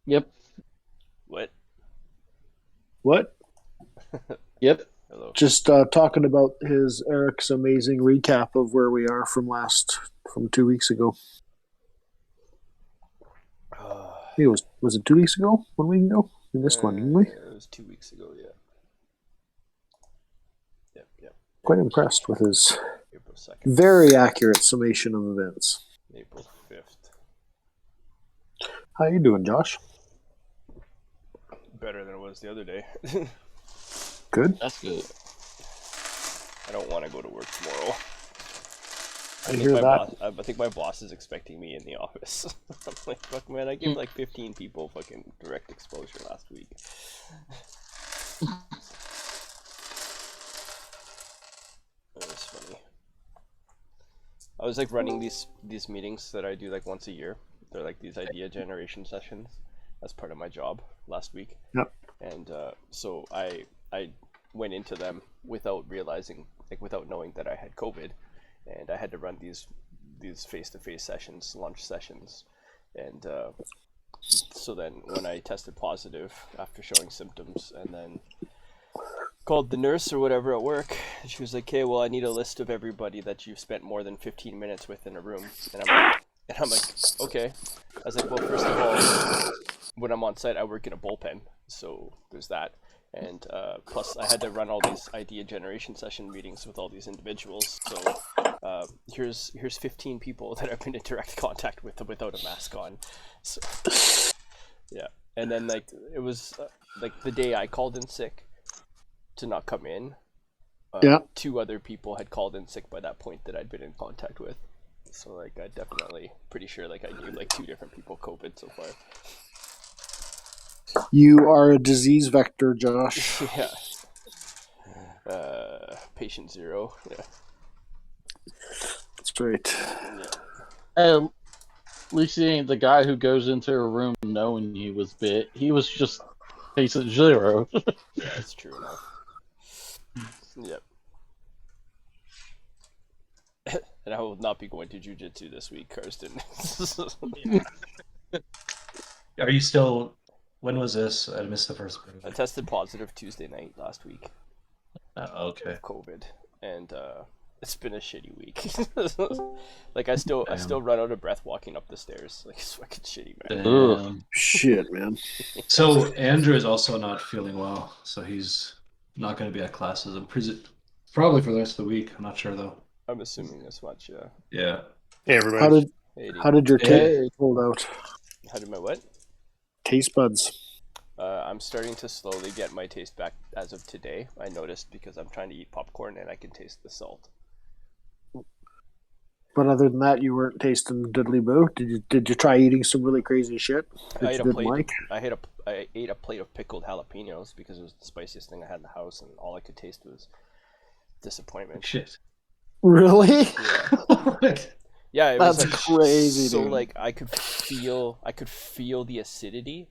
Yep. What? What? Yep. Hello. Just talking about his Eric's amazing recap of where we are from 2 weeks ago. I think was it 2 weeks ago? 1 week ago? We missed one, didn't we? It was 2 weeks ago, yeah. Yep. Quite impressed with his April 2nd. very accurate summation of events. April 5th. How you doing, Josh? Better than it was the other day. Good. That's good. I don't want to go to work tomorrow. I hear that. I think my boss is expecting me in the office. I'm like, fuck, man, I gave like 15 people fucking direct exposure last week. That was funny. I was like running these meetings that I do like once a year. They're like these idea generation sessions as part of my job last week. Yep. And so I went into them without realizing, like without knowing that I had COVID, and I had to run these face-to-face sessions, lunch sessions, and so then when I tested positive after showing symptoms, and then called the nurse or whatever at work, she was like, "Hey, well, I need a list of everybody that you've spent more than 15 minutes with in a room," and I'm like, okay. I was like, well, first of all, when I'm on site, I work in a bullpen, so there's that. And plus, I had to run all these idea generation session meetings with all these individuals. So here's 15 people that I've been in direct contact with without a mask on. So yeah, and then like it was like the day I called in sick to not come in. Yeah. 2 other people had called in sick by that point that I'd been in contact with. So like I definitely pretty sure like I knew like 2 different people COVID so far. You are a disease vector, Josh. Yeah. Patient 0. Yeah. That's right. Hey, at least he ain't the guy who goes into a room knowing he was bit. He was just patient 0. Yeah, that's true enough. Yep. And I will not be going to jiu-jitsu this week, Karsten. Are you still? When was this? I missed the first part. I tested positive Tuesday night last week. Okay. COVID, and it's been a shitty week. Like I still run out of breath walking up the stairs. Like it's fucking shitty, man. Damn. Shit, man. So Andrew is also not feeling well, so he's not going to be at classes. Probably for the rest of the week. I'm not sure though. I'm assuming as much. Yeah. Yeah. Hey everybody. How did your Hey. taste hold out? How did my what? Taste buds. I'm starting to slowly get my taste back as of today. I noticed because I'm trying to eat popcorn and I can taste the salt. But other than that, you weren't tasting diddly boo. Did you try eating some really crazy shit that I you ate a didn't plate. like? I ate a plate of pickled jalapenos because it was the spiciest thing I had in the house, and all I could taste was disappointment. Shit. Really? Yeah. Yeah, it was That's like crazy, so dude. like I could feel the acidity,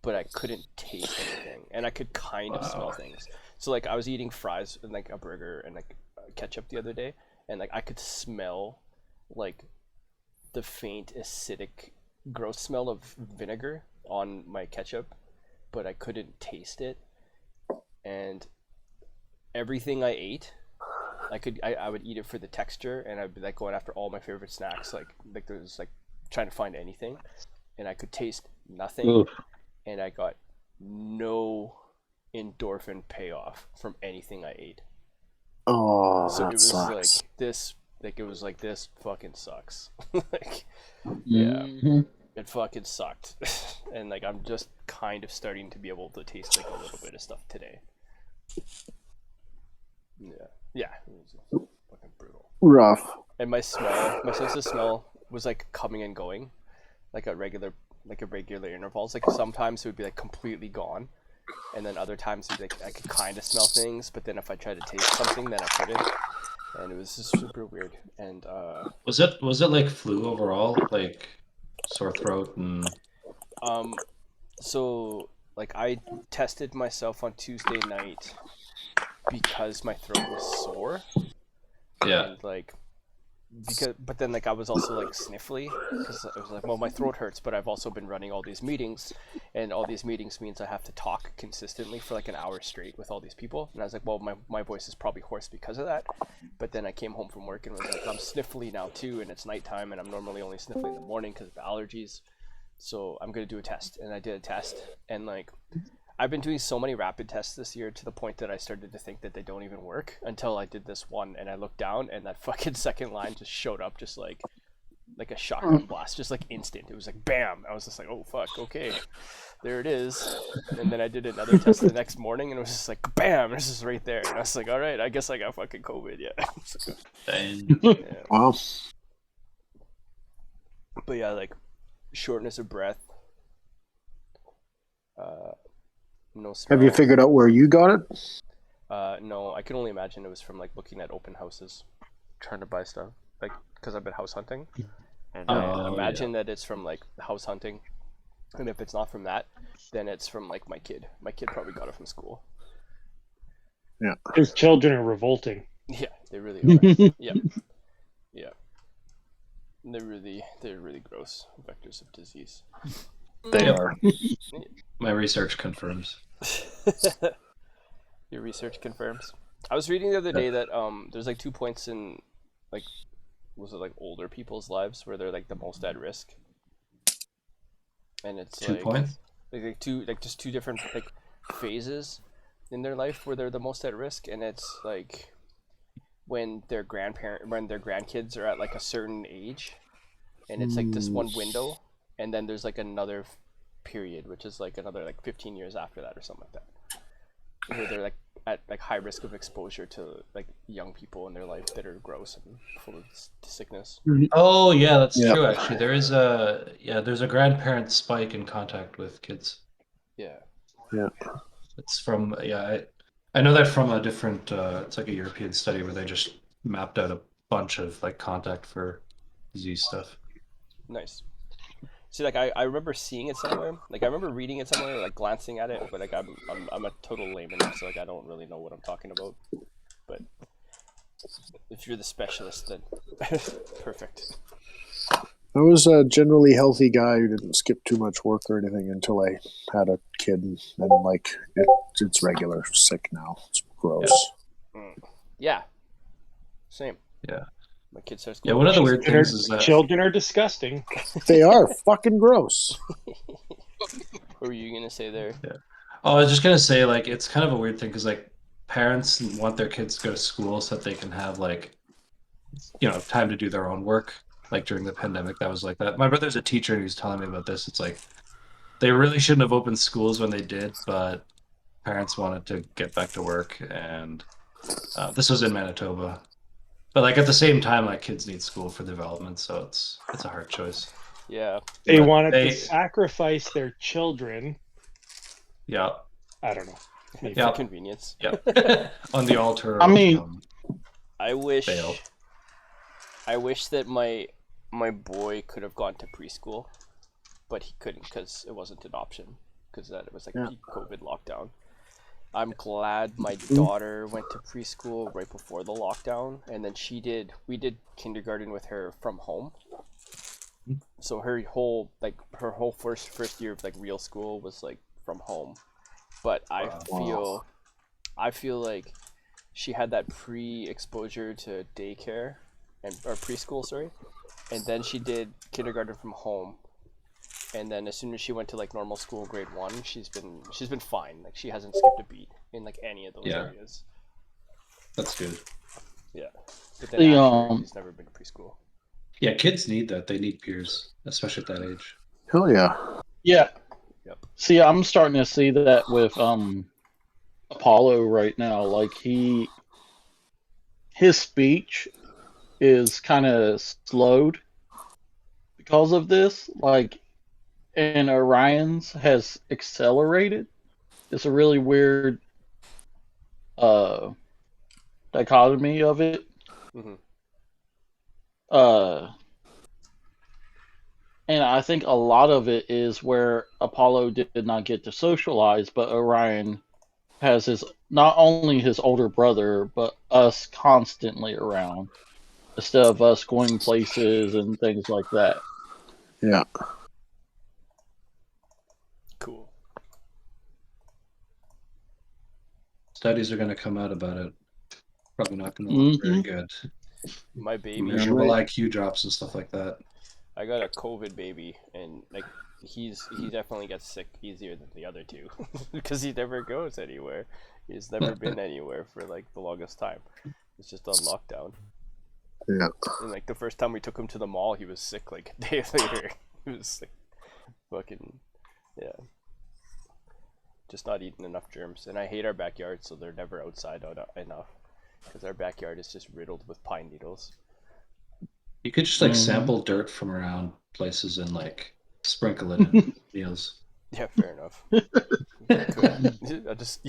but I couldn't taste anything, and I could kind of smell things. So like I was eating fries and like a burger and like ketchup the other day, and like I could smell like the faint acidic gross smell of vinegar on my ketchup, but I couldn't taste it. And everything I ate, I would eat it for the texture, and I'd be like going after all my favorite snacks, like there's like trying to find anything, and I could taste nothing. Oof. And I got no endorphin payoff from anything I ate. Oh, So that it was sucks. it was like this fucking sucks. Like yeah, it fucking sucked. And like I'm just kind of starting to be able to taste like a little bit of stuff today. Yeah, it was fucking brutal. Rough. And my sense of smell was like coming and going, like a regular intervals. Like sometimes it would be like completely gone, and then other times it'd be like I could kind of smell things, but then if I tried to taste something, then I couldn't, and it was just super weird. And Was it like flu overall, like sore throat and? So like I tested myself on Tuesday night because my throat was sore. Yeah. And like but then like I was also like sniffly because I was like, well, my throat hurts, but I've also been running all these meetings, and all these meetings means I have to talk consistently for like an hour straight with all these people, and I was like, well, my voice is probably hoarse because of that. But then I came home from work and was like, I'm sniffly now too, and it's nighttime, and I'm normally only sniffling in the morning because of the allergies, so I'm gonna do a test. And I did a test, and like I've been doing so many rapid tests this year to the point that I started to think that they don't even work until I did this one, and I looked down and that fucking second line just showed up just like a shotgun blast, just like instant. It was like bam. I was just like, oh fuck, okay, there it is. And then I did another test the next morning, and it was just like bam, this is right there. And I was like, all right, I guess I got fucking COVID. Yeah. Yeah. Wow. But yeah, like shortness of breath. No smell. Have you figured out where you got it? No, I can only imagine it was from like looking at open houses, trying to buy stuff, like because I've been house hunting, and I imagine that it's from like house hunting, and if it's not from that, then it's from like my kid. My kid probably got it from school. Yeah, His children are revolting. Yeah, they really are. Yeah, yeah, they're really gross vectors of disease. they are. My research confirms. Your research confirms. I was reading the other day that there's like 2 points in like was it like older people's lives where they're like the most at risk, and it's 2 like points. like just two different like phases in their life where they're the most at risk, and it's like when their grandkids are at like a certain age, and it's like this one window, and then there's like another period which is like another like 15 years after that or something like that, where they're like at like high risk of exposure to like young people in their life that are gross and full of sickness. Oh yeah, that's Yep. true. Actually, there's a grandparent spike in contact with kids. Yeah. It's from I know that from a different it's like a European study where they just mapped out a bunch of like contact for disease stuff. Nice. See, like I remember seeing it somewhere. Like I remember reading it somewhere, like glancing at it, but like I'm a total layman, so like I don't really know what I'm talking about. But if you're the specialist, then perfect. I was a generally healthy guy who didn't skip too much work or anything until I had a kid, and like it's regular sick now. It's gross. Yeah. Same. Yeah. My kid starts. Yeah, one of the weird things is that Children are disgusting. They are fucking gross. What were you gonna say there? Oh, I was just gonna say, like, it's kind of a weird thing because, like, parents want their kids to go to school so that they can have, like, time to do their own work. Like, during the pandemic, that was like that. My brother's a teacher and he was telling me about this. It's like, they really shouldn't have opened schools when they did, but parents wanted to get back to work, and this was in Manitoba. But, like, at the same time, like, kids need school for development, so it's a hard choice. Yeah. They But wanted they- to sacrifice their children. Yeah. I don't know. Maybe. Yeah. For convenience. Yeah. On the altar. I mean- I wish. Fail. I wish that my boy could have gone to preschool, but he couldn't because it wasn't an option because that it was like peak COVID lockdown. I'm glad my daughter went to preschool right before the lockdown, and then we did kindergarten with her from home. So her whole first year of like real school was like from home. But I feel like she had that pre-exposure to daycare or preschool, sorry, and then she did kindergarten from home. And then as soon as she went to like normal school, grade 1, she's been fine. Like she hasn't skipped a beat in like any of those areas. That's good. Yeah. But then The, after, she's never been to preschool. Yeah, kids need that. They need peers, especially at that age. Hell yeah. Yeah. Yep. See, I'm starting to see that with Apollo right now. Like his speech is kind of slowed because of this. Like, and Orion's has accelerated. It's a really weird dichotomy of it. Mm-hmm. And I think a lot of it is where Apollo did not get to socialize, but Orion has not only his older brother, but us constantly around. instead of us going places and things like that. Yeah. Cool. Studies are going to come out about it. Probably not going to look very good. My baby, Measurable IQ drops and stuff like that. I got a COVID baby, and like he definitely gets sick easier than the other two because he never goes anywhere. He's never been anywhere for like the longest time. It's just on lockdown. Yeah. And like the first time we took him to the mall, he was sick like a day later. He was sick. Fucking yeah. Just not eating enough germs, and I hate our backyard, so they're never outside enough because our backyard is just riddled with pine needles. You could just like sample dirt from around places and like sprinkle it in meals. Yeah, fair enough. I just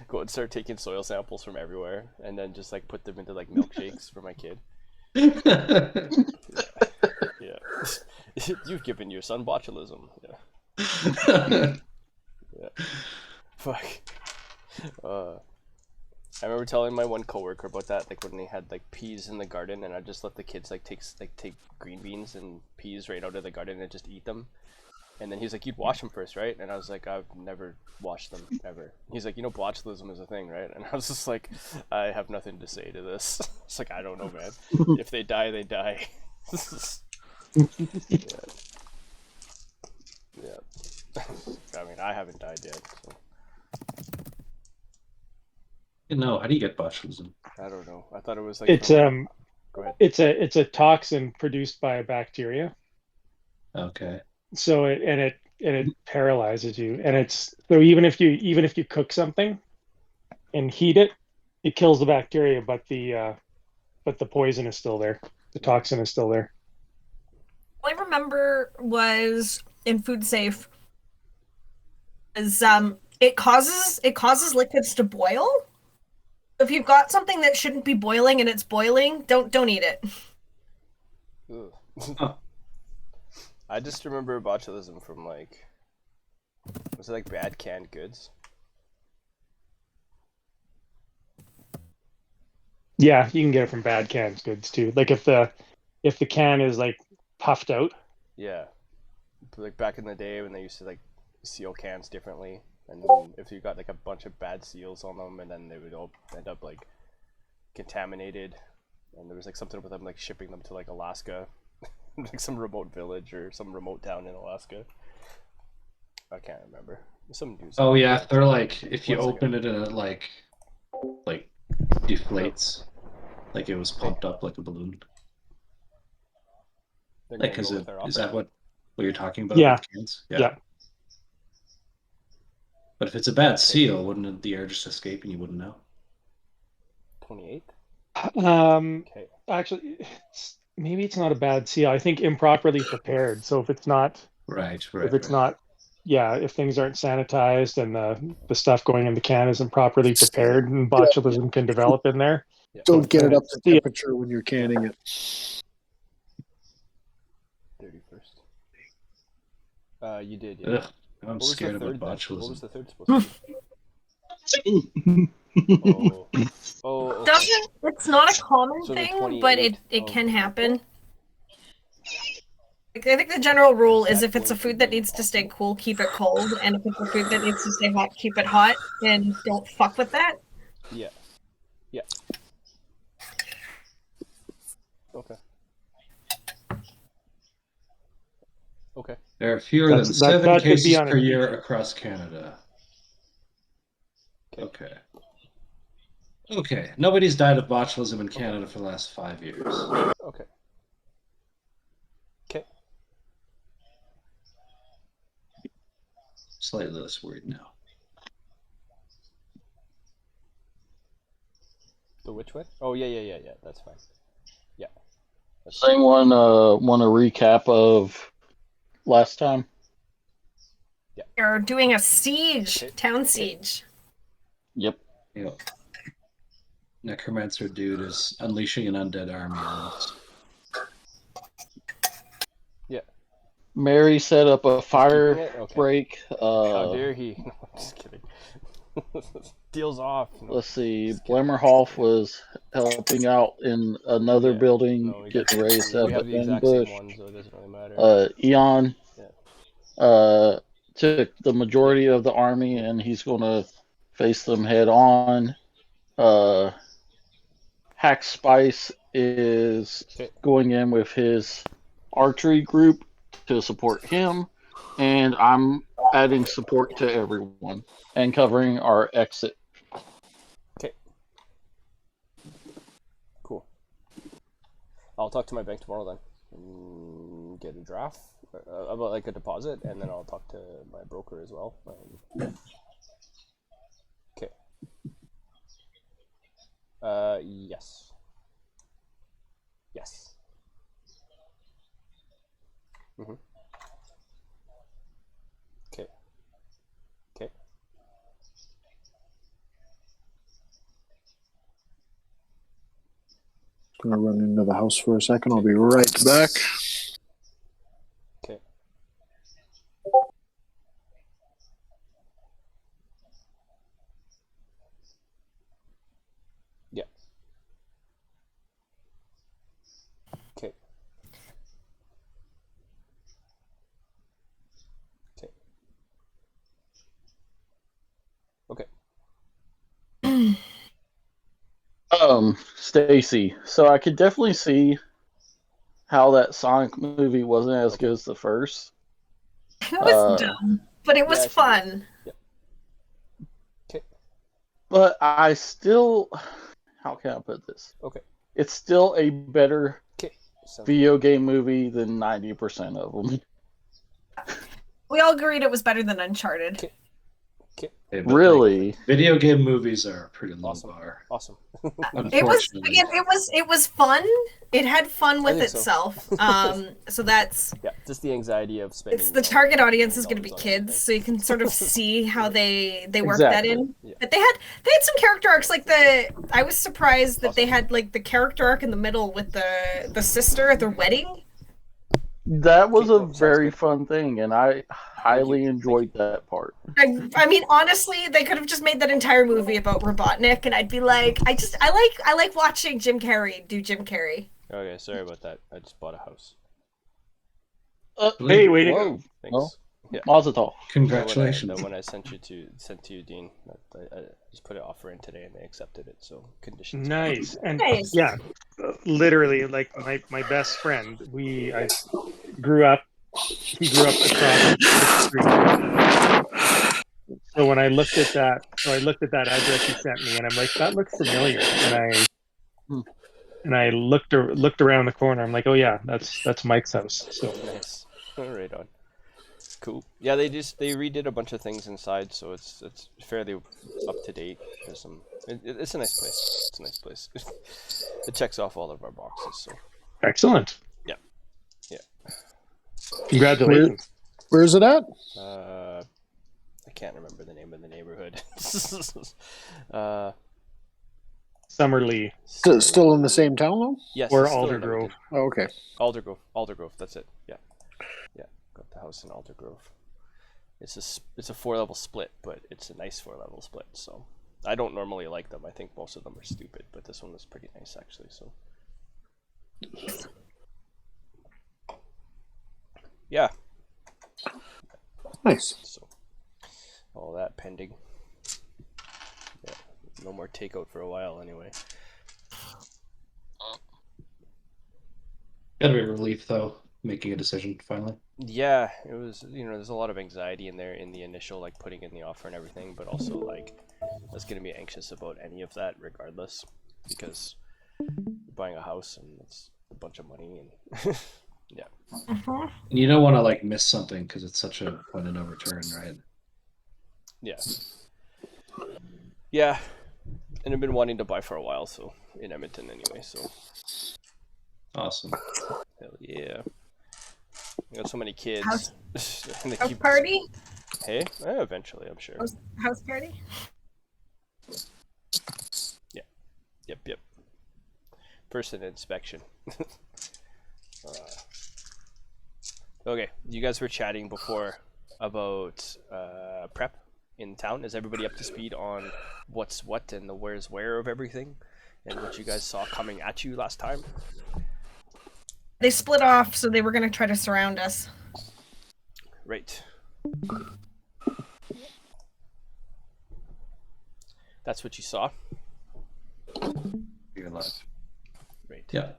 go and start taking soil samples from everywhere, and then just like put them into like milkshakes for my kid. Yeah. You've given your son botulism. Yeah. Fuck. I remember telling my one coworker about that, like when they had like peas in the garden, and I just let the kids like take green beans and peas right out of the garden and just eat them. And then he's like, "You'd wash them first, right?" And I was like, "I've never washed them ever." He's like, "You know, botulism is a thing, right?" And I was just like, "I have nothing to say to this." It's like, I don't know, man. If they die, they die. Yeah. I mean, I haven't died yet, so No, how do you get botulism? I don't know. I thought it was like It's Go ahead. it's a toxin produced by a bacteria. Okay. So it paralyzes you, and it's so even if you cook something and heat it, it kills the bacteria, but the poison is still there. The toxin is still there. All I remember was in Food Safe is it causes liquids to boil. If you've got something that shouldn't be boiling and it's boiling, don't eat it. I just remember botulism from like, was it like bad canned goods? Yeah, you can get it from bad canned goods too. Like if the can is like puffed out. Yeah, like back in the day when they used to like seal cans differently, and then if you got like a bunch of bad seals on them, and then they would all end up like contaminated, and there was like something with them like shipping them to like Alaska, like some remote village or some remote town in Alaska. I can't remember. Some news. Oh yeah, they're like if you 1 second. open it and it like deflates, like it was pumped up like a balloon. They're Like, gonna is go it with our is offer. that what you're talking about? Yeah. With cans? Yeah. But if it's a bad seal, wouldn't the air just escape and you wouldn't know? 28th? Okay. Actually, maybe it's not a bad seal. I think improperly prepared. So if it's not, Right. if things aren't sanitized and the stuff going in the can isn't properly prepared, and botulism can develop in there. Yeah. Don't get it up to Yeah. temperature when you're canning it. 31st. You did, yeah. Ugh, I'm What was the scared third about then? botulism. What was the third supposed to be? Okay. It's not a common So the thing, but 28th it can of happen. Like, I think the general rule is if it's a food that needs to stay cool, keep it cold, and if it's a food that needs to stay hot, keep it hot, and don't fuck with that. Yeah. Yeah. Okay. Okay. There are fewer than That 7 could be cases on a per feature. year across Canada. Okay. Okay. Nobody's died of botulism in Canada for the last 5 years. Okay. Okay. Slightly less worried now. The which way? Oh yeah. That's fine. Yeah. Does anyone want a recap of last time? You're doing a siege, town siege. Yep. Yep. Necromancer dude is unleashing an undead army on us. Yeah. Mary set up a fire keeping it? Okay. break. How dare he? No, I'm just kidding. Deals off. Let's see. Blemmerhoff was helping out in another Yeah. building, No, we got getting ready to set we up have the an exact same ambush. one, so it doesn't really matter. Eon Yeah. took the majority of the army, and he's going to face them head on. Hack Spice is Okay. going in with his archery group to support him, and I'm adding support to everyone and covering our exit. Cool. I'll talk to my bank tomorrow then. Get a draft about like a deposit, and then I'll talk to my broker as well. Okay. Yes. Yes. Mhm. Okay. Okay. Gonna run into the house for a second. I'll be right back. Okay. Yeah. Okay. Okay. Okay. Stacy. So I could definitely see how that Sonic movie wasn't as good as the first. It was dumb, but it was Yeah, she did. fun. Okay. But I still, how can I put this? Okay. It's still a better Okay. Sounds video game movie than 90% of them. We all agreed it was better than Uncharted. Okay. Hey, but, Really? like, video game movies are a pretty low Awesome. bar. Awesome. It was Unfortunately. again. It was fun. It had fun with think so. itself. So that's Yeah, just the anxiety of spending. it's the target audience is going to be $100 on kids, anything. so you can sort of see how they work that Exactly. in. Yeah. But they had some character arcs. Like I was surprised that they had like the character arc in the middle with the sister at their wedding. That was a Sounds very good. fun thing, and I highly enjoyed that part. I mean, honestly, they could have just made that entire movie about Robotnik, and I'd be like, I like watching Jim Carrey do Jim Carrey. Okay, sorry about that. I just bought a house. Hey, way to go. Whoa. Thanks. Well, Yeah. Mazel tov. Congratulations. The one I sent to Dean, I just put an offer in today and they accepted it. So conditions. Nice. And Nice. yeah, literally, like my best friend. I grew up. He grew up across the street. So when I looked at that, address he sent me, and I'm like, that looks familiar. And I looked around the corner. I'm like, oh yeah, that's Mike's house. So Nice. Right on. Cool. Yeah, they redid a bunch of things inside, so it's fairly up to date. There's some. It's a nice place. It's a nice place. It checks off all of our boxes. So excellent. Yeah. Yeah. Congratulations. Where's it at? I can't remember the name of the neighborhood. Summerlee Still in the same town though? Yes. or it's still in Aldergrove. Edmonton. Oh, okay. Aldergrove. That's it. Yeah. Yeah. Got the house in Aldergrove. It's a 4-level split, but it's a nice 4-level split. So I don't normally like them. I think most of them are stupid, but this one was pretty nice actually. So yeah. Nice. So all that pending. Yeah. No more takeout for a while anyway. Gotta be a relief though, making a decision finally. Yeah, it was, there's a lot of anxiety in there in the initial, like, putting in the offer and everything, but also, like, I was going to be anxious about any of that regardless, because you're buying a house and it's a bunch of money, and yeah. Mhm. And you don't want to like miss something because it's such a point of no return, right? Yeah. Yeah, and I've been wanting to buy for a while, so, in Edmonton anyway, so, Awesome. hell yeah. I got so many kids. House- and they House keep... party? Hey? Eventually, I'm sure. House party? Yep. First an inspection. Okay, you guys were chatting before about prep in town. Is everybody up to speed on what's what and the where's where of everything, and what you guys saw coming at you last time? They split off, so they were going to try to surround us. Right. That's what you saw. Even less. Right. Yeah.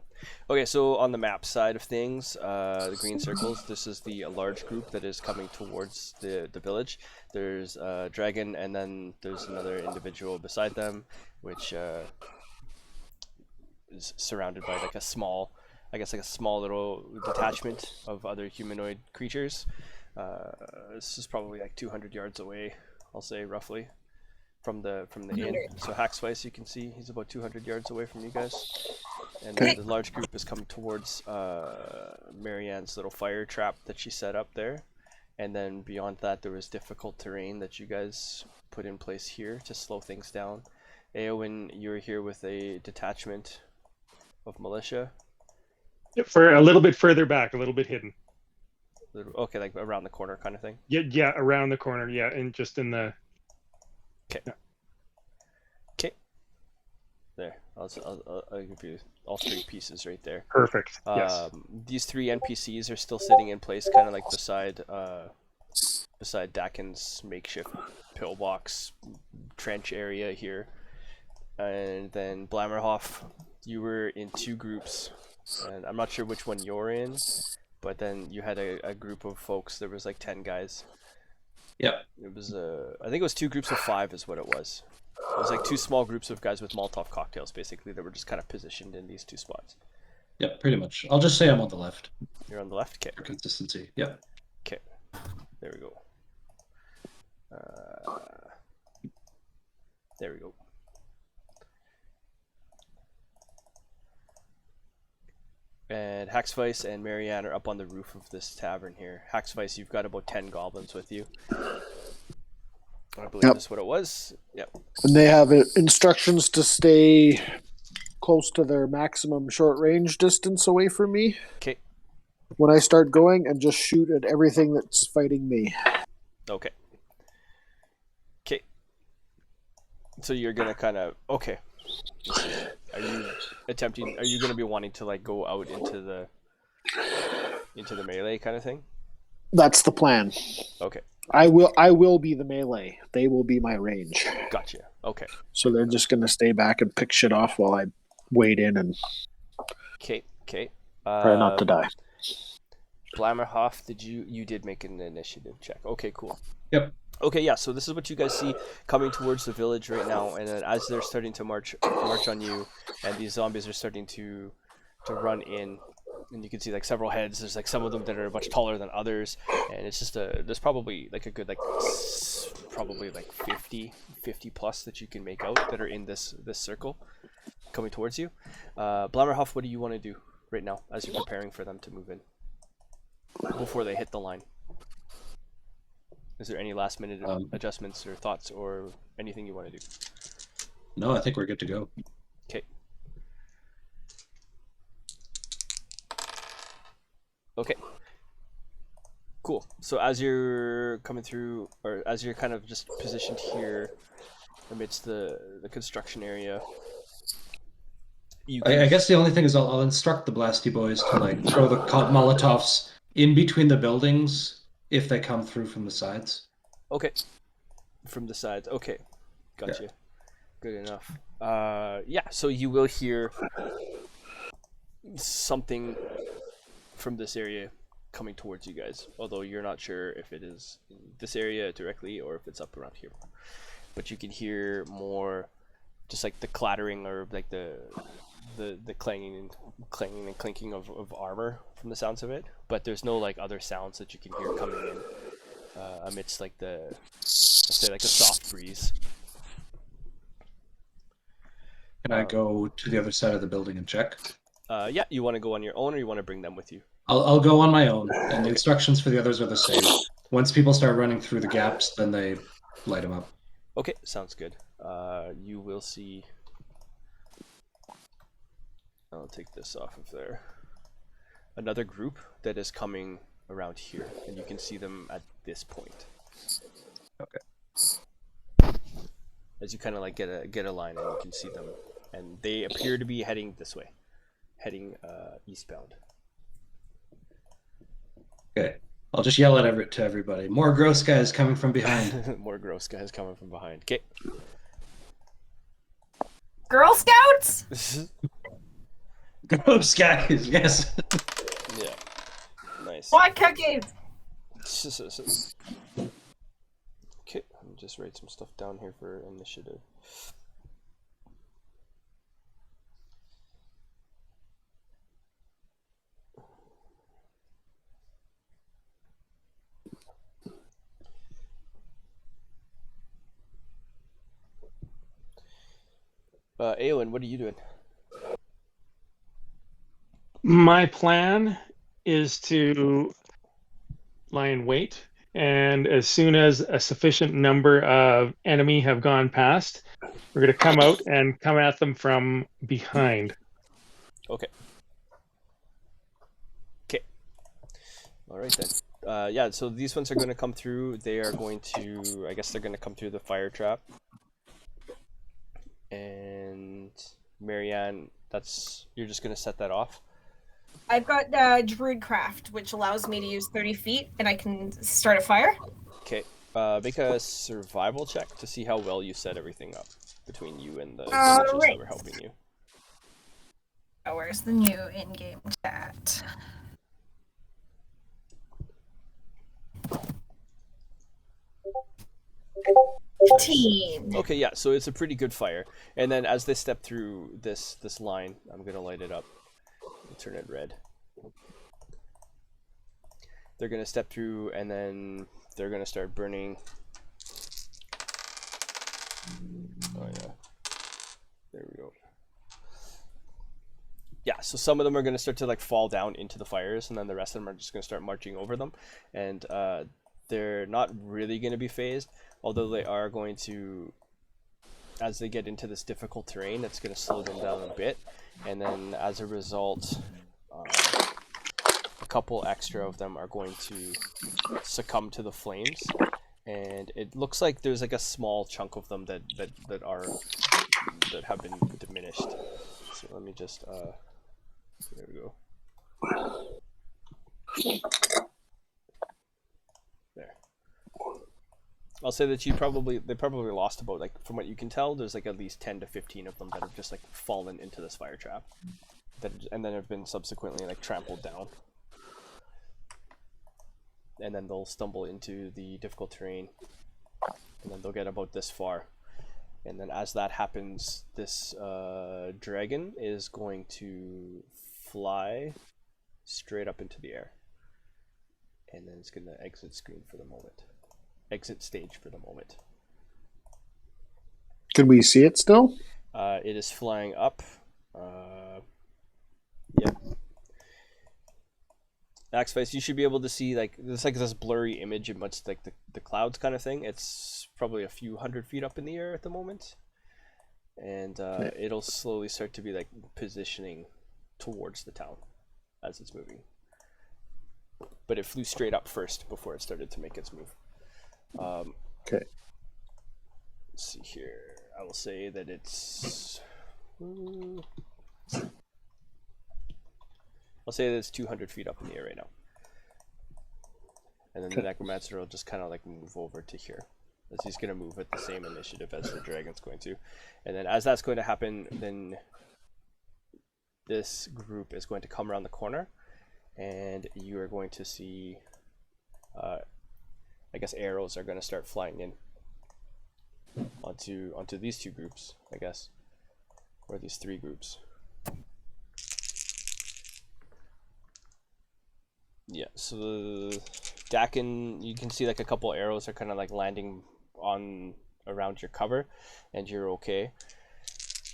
Okay, so on the map side of things, the green circles, this is the large group that is coming towards the village. There's a dragon, and then there's another individual beside them, which is surrounded by like a small, I guess like a small little detachment of other humanoid creatures. This is probably like 200 yards away, I'll say roughly, from the inn. So Hacksvice, you can see he's about 200 yards away from you guys. And then the large group is coming towards Marianne's little fire trap that she set up there. And then beyond that, there was difficult terrain that you guys put in place here to slow things down. Eowyn, you're here with a detachment of militia. For a little bit further back, a little bit hidden. Okay, like around the corner kind of thing. Yeah, around the corner. Yeah, and just in the. Okay. Yeah. Okay. There, I'll give you all three pieces right there. Perfect. Yes. These three NPCs are still sitting in place, kind of like beside Dakin's makeshift pillbox trench area here. And then Blammerhoff, you were in two groups, and I'm not sure which one you're in, but then you had a group of folks. There was like 10 guys. Yep. It was I think it was 2 groups of 5 is what it was. It was like 2 small groups of guys with Molotov cocktails, basically, that were just kind of positioned in these 2 spots. Yep, pretty much. I'll just say I'm on the left You're on the left? Okay. for consistency. Yep. Okay. There we go. There we go. And Hacksvice and Marianne are up on the roof of this tavern here. Hacksvice, you've got about 10 goblins with you. I believe that's what it was. Yep. And they have instructions to stay close to their maximum short range distance away from me. Okay. When I start going, and just shoot at everything that's fighting me. Okay. Okay. So you're gonna kind of okay. Are you attempting? Are you gonna be wanting to like go out into the melee kind of thing? That's the plan. Okay. I will be the melee. They will be my range. Gotcha. Okay. So they're just gonna stay back and pick shit off while I wade in and Okay. Okay. try not to die. Blammerhoff, you did make an initiative check. Okay, cool. Yep. Okay, yeah, so this is what you guys see coming towards the village right now, and then as they're starting to march on you, and these zombies are starting to run in, and you can see like several heads. There's like some of them that are much taller than others, and it's just there's probably like a good probably like 50 plus that you can make out that are in this circle coming towards you. Blammerhoff, what do you want to do right now as you're preparing for them to move in before they hit the line? Is there any last minute adjustments or thoughts or anything you want to do? No, I think we're good to go. Okay. Okay. Cool. So as you're coming through, or as you're kind of just positioned here amidst the construction area, I guess the only thing is I'll instruct the Blasty Boys to like throw the Molotovs in between the buildings if they come through from the sides. Okay. From the sides. Okay. Gotcha. Yeah. Good enough. Yeah, so you will hear something from this area coming towards you guys, although you're not sure if it is in this area directly or if it's up around here. But you can hear more just like the clattering or like the clanging and clinking of armor from the sounds of it, but there's no like other sounds that you can hear coming in amidst like let's say like a soft breeze. Can I go to the other side of the building and check? Yeah, you want to go on your own or you want to bring them with you? I'll go on my own, and the instructions for the others are the same. Once people start running through the gaps, then they light them up. Okay, sounds good. You will see. I'll take this off of there. Another group that is coming around here, and you can see them at this point. Okay. as you kind of like get a line, and you can see them, and they appear to be heading this way, heading eastbound. Okay. I'll just yell at to everybody. More gross guys coming from behind. More gross guys coming from behind. Okay. Girl Scouts? Gross guys, yes. Yeah. Nice. Why cookies? Okay, let me just write some stuff down here for initiative. Aowen, what are you doing? My plan is to lie in wait, and as soon as a sufficient number of enemy have gone past, we're going to come out and come at them from behind. Okay. Okay. All right then. Yeah, so these ones are going to come through. They are going to, I guess they're going to come through the fire trap. And Marianne, you're just going to set that off. I've got Druidcraft, which allows me to use 30 feet, and I can start a fire. Okay. Make a survival check to see how well you set everything up between you and the soldiers that were helping you. Oh, where's the new in-game chat? Okay, yeah, so it's a pretty good fire. And then as they step through this line, I'm gonna light it up. Turn it red. They're gonna step through, and then they're gonna start burning. Oh yeah, there we go. Yeah, so some of them are gonna start to like fall down into the fires, and then the rest of them are just gonna start marching over them, and they're not really gonna be phased, although they are going to, as they get into this difficult terrain, it's gonna slow them down a bit. And then as a result, a couple extra of them are going to succumb to the flames, and it looks like there's like a small chunk of them that have been diminished. So let me just there we go. There. I'll say that they probably lost about, like, from what you can tell, there's like at least 10 to 15 of them that have just like fallen into this fire trap, and then have been subsequently like trampled down, and then they'll stumble into the difficult terrain, and then they'll get about this far, and then as that happens, this dragon is going to fly straight up into the air, and then it's going to exit stage for the moment. Can we see it still? It is flying up. Yeah. Axevice, you should be able to see, like, there's like this blurry image amongst like the clouds kind of thing. It's probably a few hundred feet up in the air at the moment, and it'll slowly start to be like positioning towards the town as it's moving. But it flew straight up first before it started to make its move. Okay. Let's see here. I will say that it's. I'll say that it's 200 feet up in the air right now. And then the Necromancer will just kind of like move over to here, as he's going to move at the same initiative as the dragon's going to. And then as that's going to happen, then this group is going to come around the corner, and you are going to see, I guess, arrows are going to start flying in onto these two groups, I guess, or these three groups. Yeah, so the Dakin, you can see like a couple arrows are kind of like landing on around your cover, and you're okay.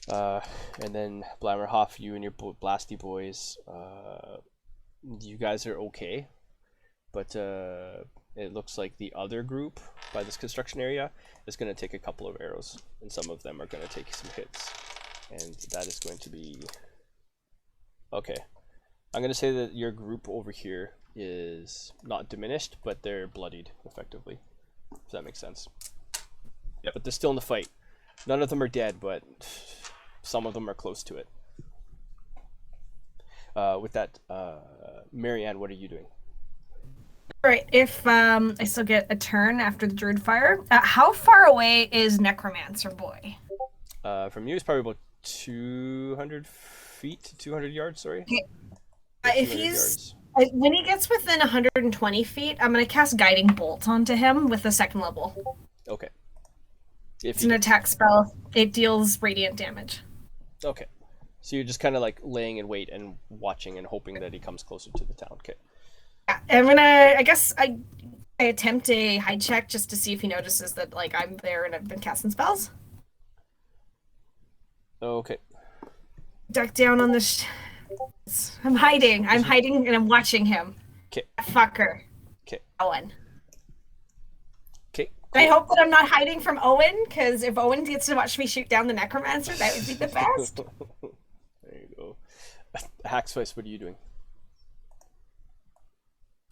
And then Blammerhoff, you and your Blasty boys, you guys are okay, but it looks like the other group by this construction area is going to take a couple of arrows, and some of them are going to take some hits, and that is going to be okay. I'm going to say that your group over here is not diminished, but they're bloodied effectively, if that makes sense. Yep. But they're still in the fight. None of them are dead, but some of them are close to it. With that, Marianne, what are you doing? All right. If I still get a turn after the druid fire, how far away is Necromancer Boy? From you, it's probably about 200 feet, 200 yards. Sorry. Okay. Or If 200 he's yards. when he gets within 120 feet, I'm gonna cast Guiding Bolt onto him with the 2nd level. Okay. It's an attack spell. It deals radiant damage. Okay. So you're just kind of like laying in wait and watching and hoping that he comes closer to the town. Okay. Yeah, I'm gonna. I guess I attempt a hide check just to see if he notices that like I'm there and I've been casting spells. Okay. Duck down on the. I'm hiding. I'm hiding and I'm watching him. Okay. That fucker. Okay. Owen. Okay. I hope that I'm not hiding from Owen, because if Owen gets to watch me shoot down the necromancer, that would be the best. There you go. Hackspace, what are you doing?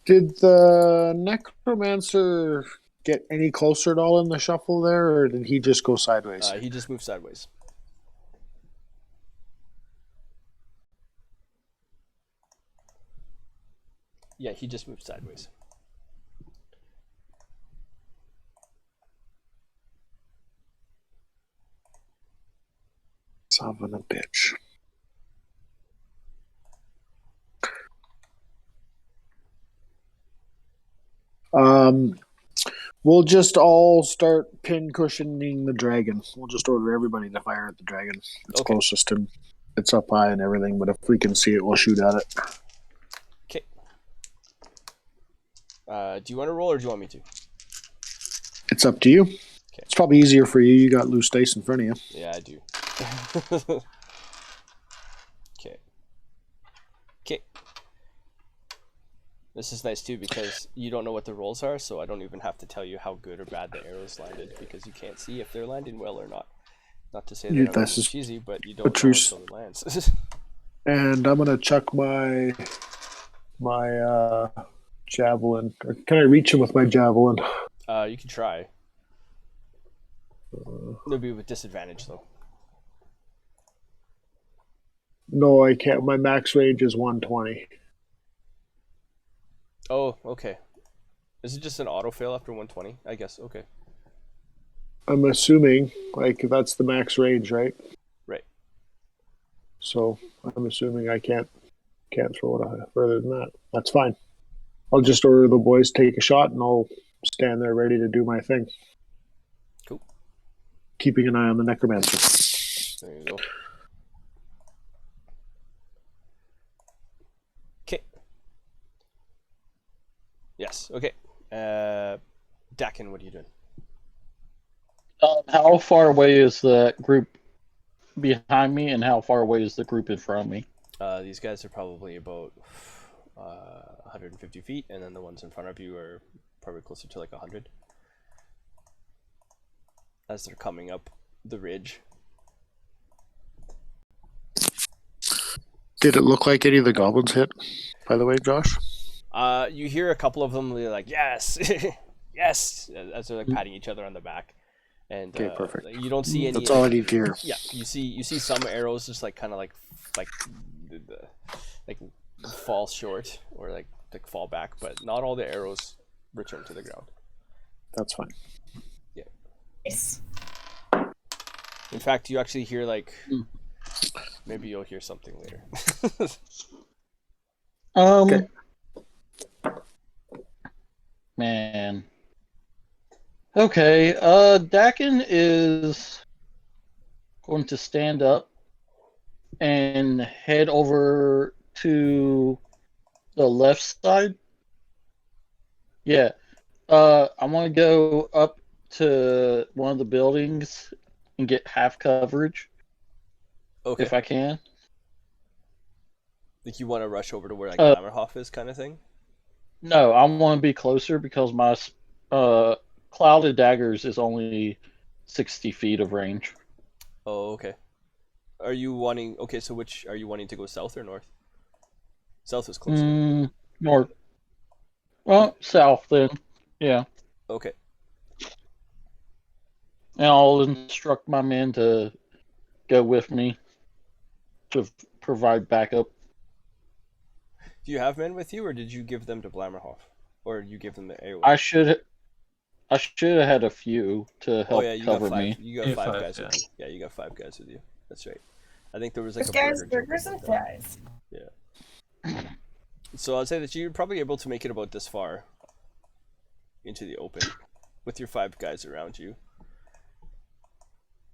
Did the necromancer get any closer at all in the shuffle there, or did he just go sideways? He just moved sideways. Yeah, he just moved sideways. Son of a bitch. We'll just all start pin cushioning the dragon. We'll just order everybody to fire at the dragon. It's Okay. closest and it's up high and everything, but if we can see it, we'll shoot at it. Okay. Do you want to roll or do you want me to? It's up to you. Okay. It's probably easier for you. You got loose dice in front of you. Yeah, I do. Okay. Okay. This is nice too because you don't know what the rolls are, so I don't even have to tell you how good or bad the arrows landed because you can't see if they're landing well or not. Not to say they're not This is cheesy, but you the don't know truth. until it lands. And I'm gonna chuck my javelin. Or can I reach him with my javelin? You can try. It'll be with disadvantage though. No, I can't. My max range is 120. Oh, okay. Is it just an auto fail after 120? I guess. Okay. I'm assuming like that's the max range, right? Right. So I'm assuming I can't throw it further than that. That's fine. I'll just order the boys take a shot, and I'll stand there ready to do my thing. Cool. Keeping an eye on the necromancer. There you go. Okay. Yes. Okay. Dakin, what are you doing? How far away is the group behind me, and how far away is the group in front of me? These guys are probably about 150 feet, and then the ones in front of you are probably closer to like 100. As they're coming up the ridge. Did it look like any of the goblins hit, by the way, Josh? You hear a couple of them like, yes, yes, as they're like patting each other on the back. And Okay, perfect. you don't see any. That's all I need to hear. Yeah, you see some arrows just like kind of like fall short or like fall back, but not all the arrows return to the ground. That's fine. Nice. In fact, you actually hear like maybe you'll hear something later. Okay. Man. Okay, Dakin is going to stand up and head over to the left side. Yeah. I want to go up to one of the buildings and get half coverage Okay. if I can. Like you want to rush over to where like Uh, Hammerhoff is, kind of thing. No, I want to be closer because my Clouded Daggers is only 60 feet of range. Oh, okay. Are you wanting? Okay, so which are you wanting to go south or north? South is closer. North. Well, south then. Yeah. Okay. And I'll instruct my men to go with me to provide backup. Do you have men with you, or did you give them to Blammerhoff, or you give them the AOE? I should have had a few to help you cover got five. me. You got Yeah, five five, guys yeah. with you. Yeah, you got 5 guys with you. That's right. I think there was like This a guy's burger joke burgers and about that. fries. So I'd say that you're probably able to make it about this far into the open with your 5 guys around you.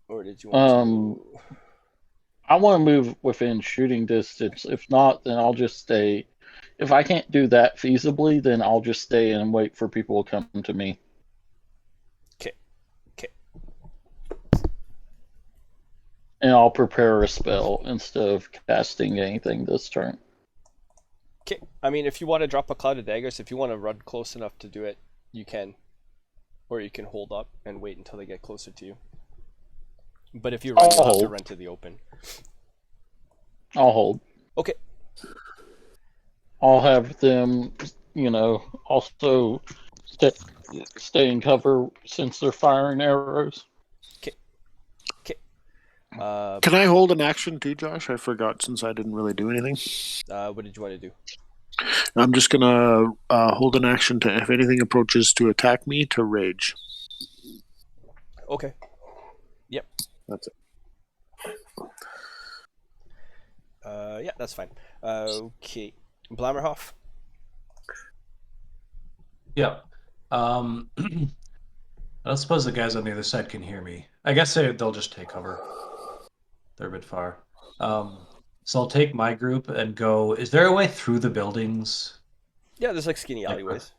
Or did you want to? I want to move within shooting distance. If not, then I'll just stay. If I can't do that feasibly, then I'll just stay and wait for people to come to me. Okay. And I'll prepare a spell instead of casting anything this turn. Okay. I mean, if you want to drop a cloud of daggers, if you want to run close enough to do it, you can. Or you can hold up and wait until they get closer to you. But if you run, you'll have to run to the open. I'll hold. Okay. I'll have them, also stay in cover since they're firing arrows. Can I hold an action too, Josh? I forgot since I didn't really do anything. What did you want to do? I'm just gonna hold an action to, if anything approaches to attack me, to rage. Okay. Yep. That's it. Yeah, that's fine. Okay. Blammerhoff. Yeah. I don't suppose the guys on the other side can hear me. I guess they'll just take cover. They're a bit far. So I'll take my group and go. Is there a way through the buildings? Yeah, there's like skinny alleyways.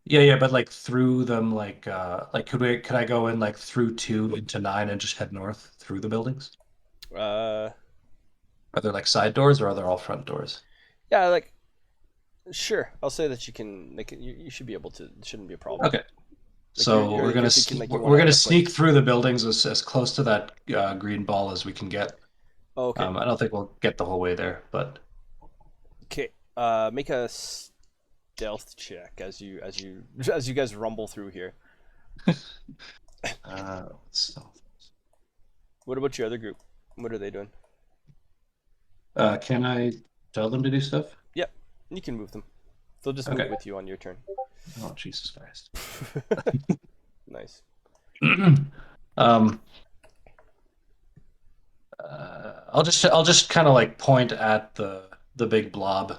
Yeah, but like through them, like could I go in like through 2 into 9 and just head north through the buildings? Are there like side doors or are there all front doors? Yeah, like sure. I'll say that you can. Like you should be able to. It shouldn't be a problem. Okay. So you're we're gonna thinking, like, you we're wanna gonna have, sneak through the buildings as close to that green ball as we can get. Oh, okay. I don't think we'll get the whole way there, but Okay. Make a stealth check as you guys rumble through here. stealth. What about your other group? What are they doing? Can I tell them to do stuff? Yep, you can move them. They'll just Okay. move with you on your turn. Oh, Jesus Christ. Nice. I'll just kind of like point at the big blob,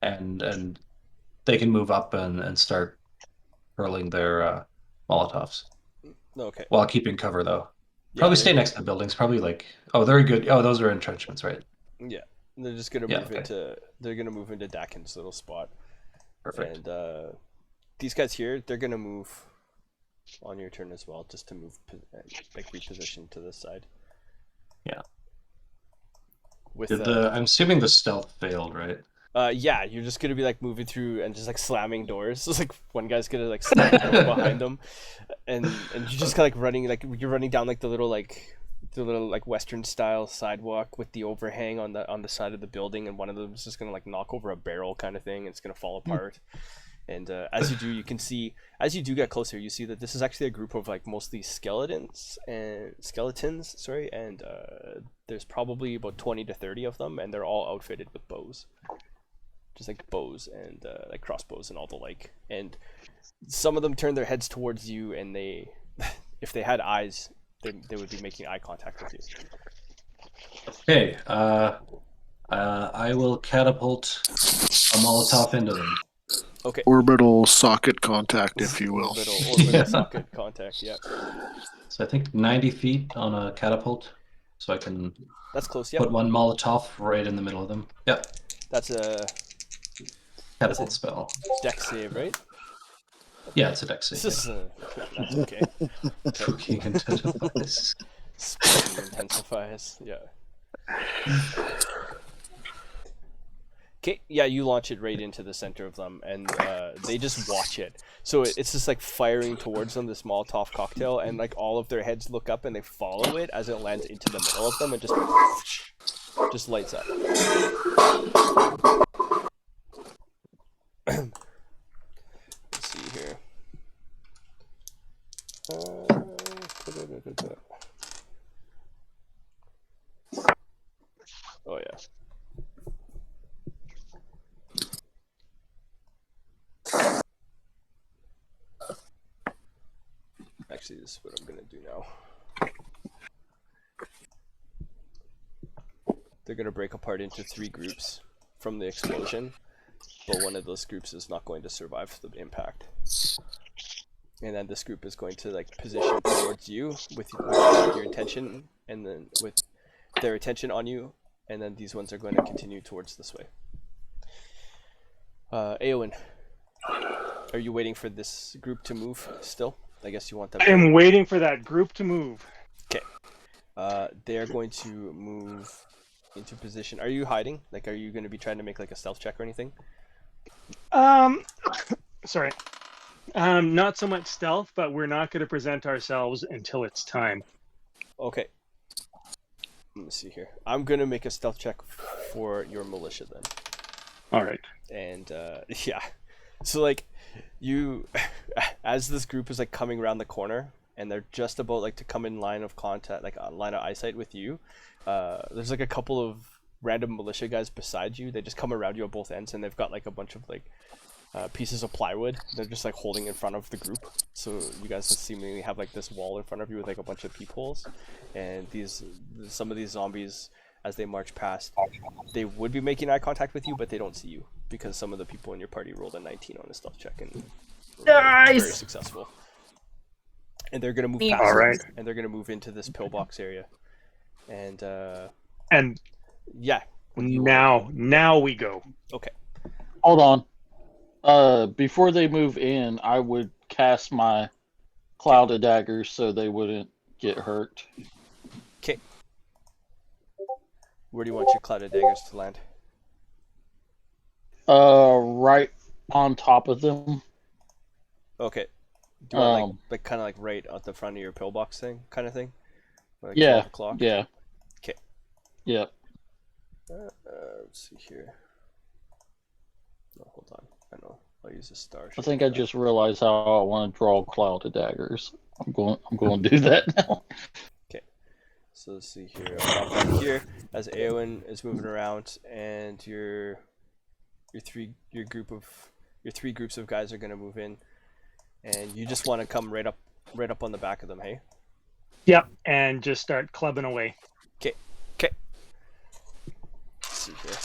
and they can move up and start hurling their Molotovs Okay. while keeping cover though. Yeah, Probably stay next to the buildings. Probably like they're good. Oh, those are entrenchments, right? Yeah, they're just gonna Yeah, move okay. into. They're gonna move into Dakin's little spot. Perfect. And these guys here, they're gonna move on your turn as well, just to move like reposition to this side. Yeah. With I'm assuming the stealth failed, right? yeah, you're just gonna be like moving through and just like slamming doors. So it's like one guy's gonna like slam the door behind them, and you're just kind of like running, like you're running down like the little Western style sidewalk with the overhang on the side of the building, and one of them is just gonna like knock over a barrel kind of thing, and it's gonna fall apart. And as you do, you can see, as you do get closer, you see that this is actually a group of like mostly skeletons, and there's probably about 20 to 30 of them, and they're all outfitted with bows, just like bows and like crossbows and all the like. And some of them turn their heads towards you, and they, if they had eyes, they would be making eye contact with you. Okay. I will catapult a Molotov into them. Okay. Orbital socket contact, if you will. Orbital socket contact. Yeah. So I think 90 feet on a catapult, so I can That's close. Yeah. put one Molotov right in the middle of them. Yep. That's a Catapult spell. deck save, right? Yeah, it's a dex save. This is that's okay. Spooky intensifies. Spooky intensifies. Yeah. Okay, yeah, you launch it right into the center of them, and they just watch it. So it's just like firing towards them, this Molotov cocktail, and like all of their heads look up and they follow it as it lands into the middle of them and just lights up. Let's see here. Oh yeah. Actually, this is what I'm gonna do now. They're gonna break apart into 3 groups from the explosion, but one of those groups is not going to survive the impact. And then this group is going to like position towards you with your intention, and then with their attention on you, and then these ones are going to continue towards this way. Eowyn, are you waiting for this group to move still? I guess you want them I am waiting for that group to move. Okay. They are going to move into position. Are you hiding? Like, are you going to be trying to make like a stealth check or anything? Sorry. Not so much stealth, but we're not going to present ourselves until it's time. Okay. Let me see here. I'm going to make a stealth check for your militia then. All right. And yeah. So like you as this group is like coming around the corner and they're just about like to come in line of contact, like line of eyesight with you, there's like a couple of random militia guys beside you. They just come around you on both ends, and they've got like a bunch of like pieces of plywood. They're just like holding in front of the group, so you guys just seemingly have like this wall in front of you with like a bunch of peepholes. And some of these zombies, as they march past, they would be making eye contact with you, but they don't see you because some of the people in your party rolled a 19 on a stealth check and were very successful. And they're gonna move past All you, right. and they're gonna move into this pillbox area. And And yeah. now we go. Okay. Hold on. Before they move in, I would cast my cloud of daggers so they wouldn't get hurt. Okay. Where do you want your cloud of daggers to land? Right on top of them. Okay. Do you want like kind of like right at the front of your pillbox thing, kind of thing? Like Yeah. 12 o'clock? Yeah. Okay. Yep. Let's see here. No, hold on. I know. I'll use a star. I think I just realized how I want to draw a cloud of daggers. I'm going to do that now. Okay. So let's see here. I'll pop that here as Eowyn is moving around, and your three groups of guys are gonna move in, and you just want to come right up on the back of them, hey? Yep, and just start clubbing away. Okay. Let's see here.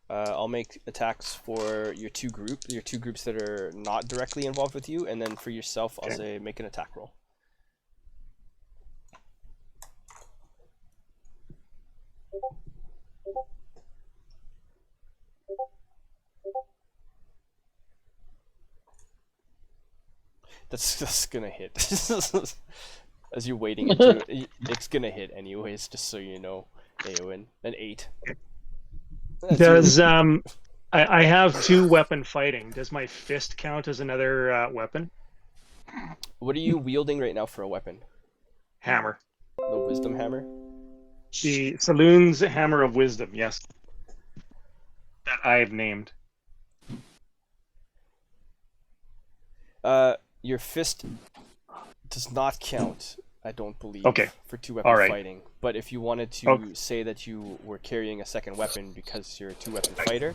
I'll make attacks for your two groups that are not directly involved with you, and then for yourself, I'll say make an attack roll. That's gonna hit. As you're waiting into it, it's gonna hit anyways, just so you know. Eowyn, an 8. Does I have 2 weapon fighting. Does my fist count as another weapon? What are you wielding right now for a weapon? Hammer. The wisdom hammer? The Saloon's Hammer of Wisdom, yes. That I have named. Your fist does not count, I don't believe, for 2 weapon fighting. But if you wanted to say that you were carrying a second weapon because you're a 2-weapon fighter,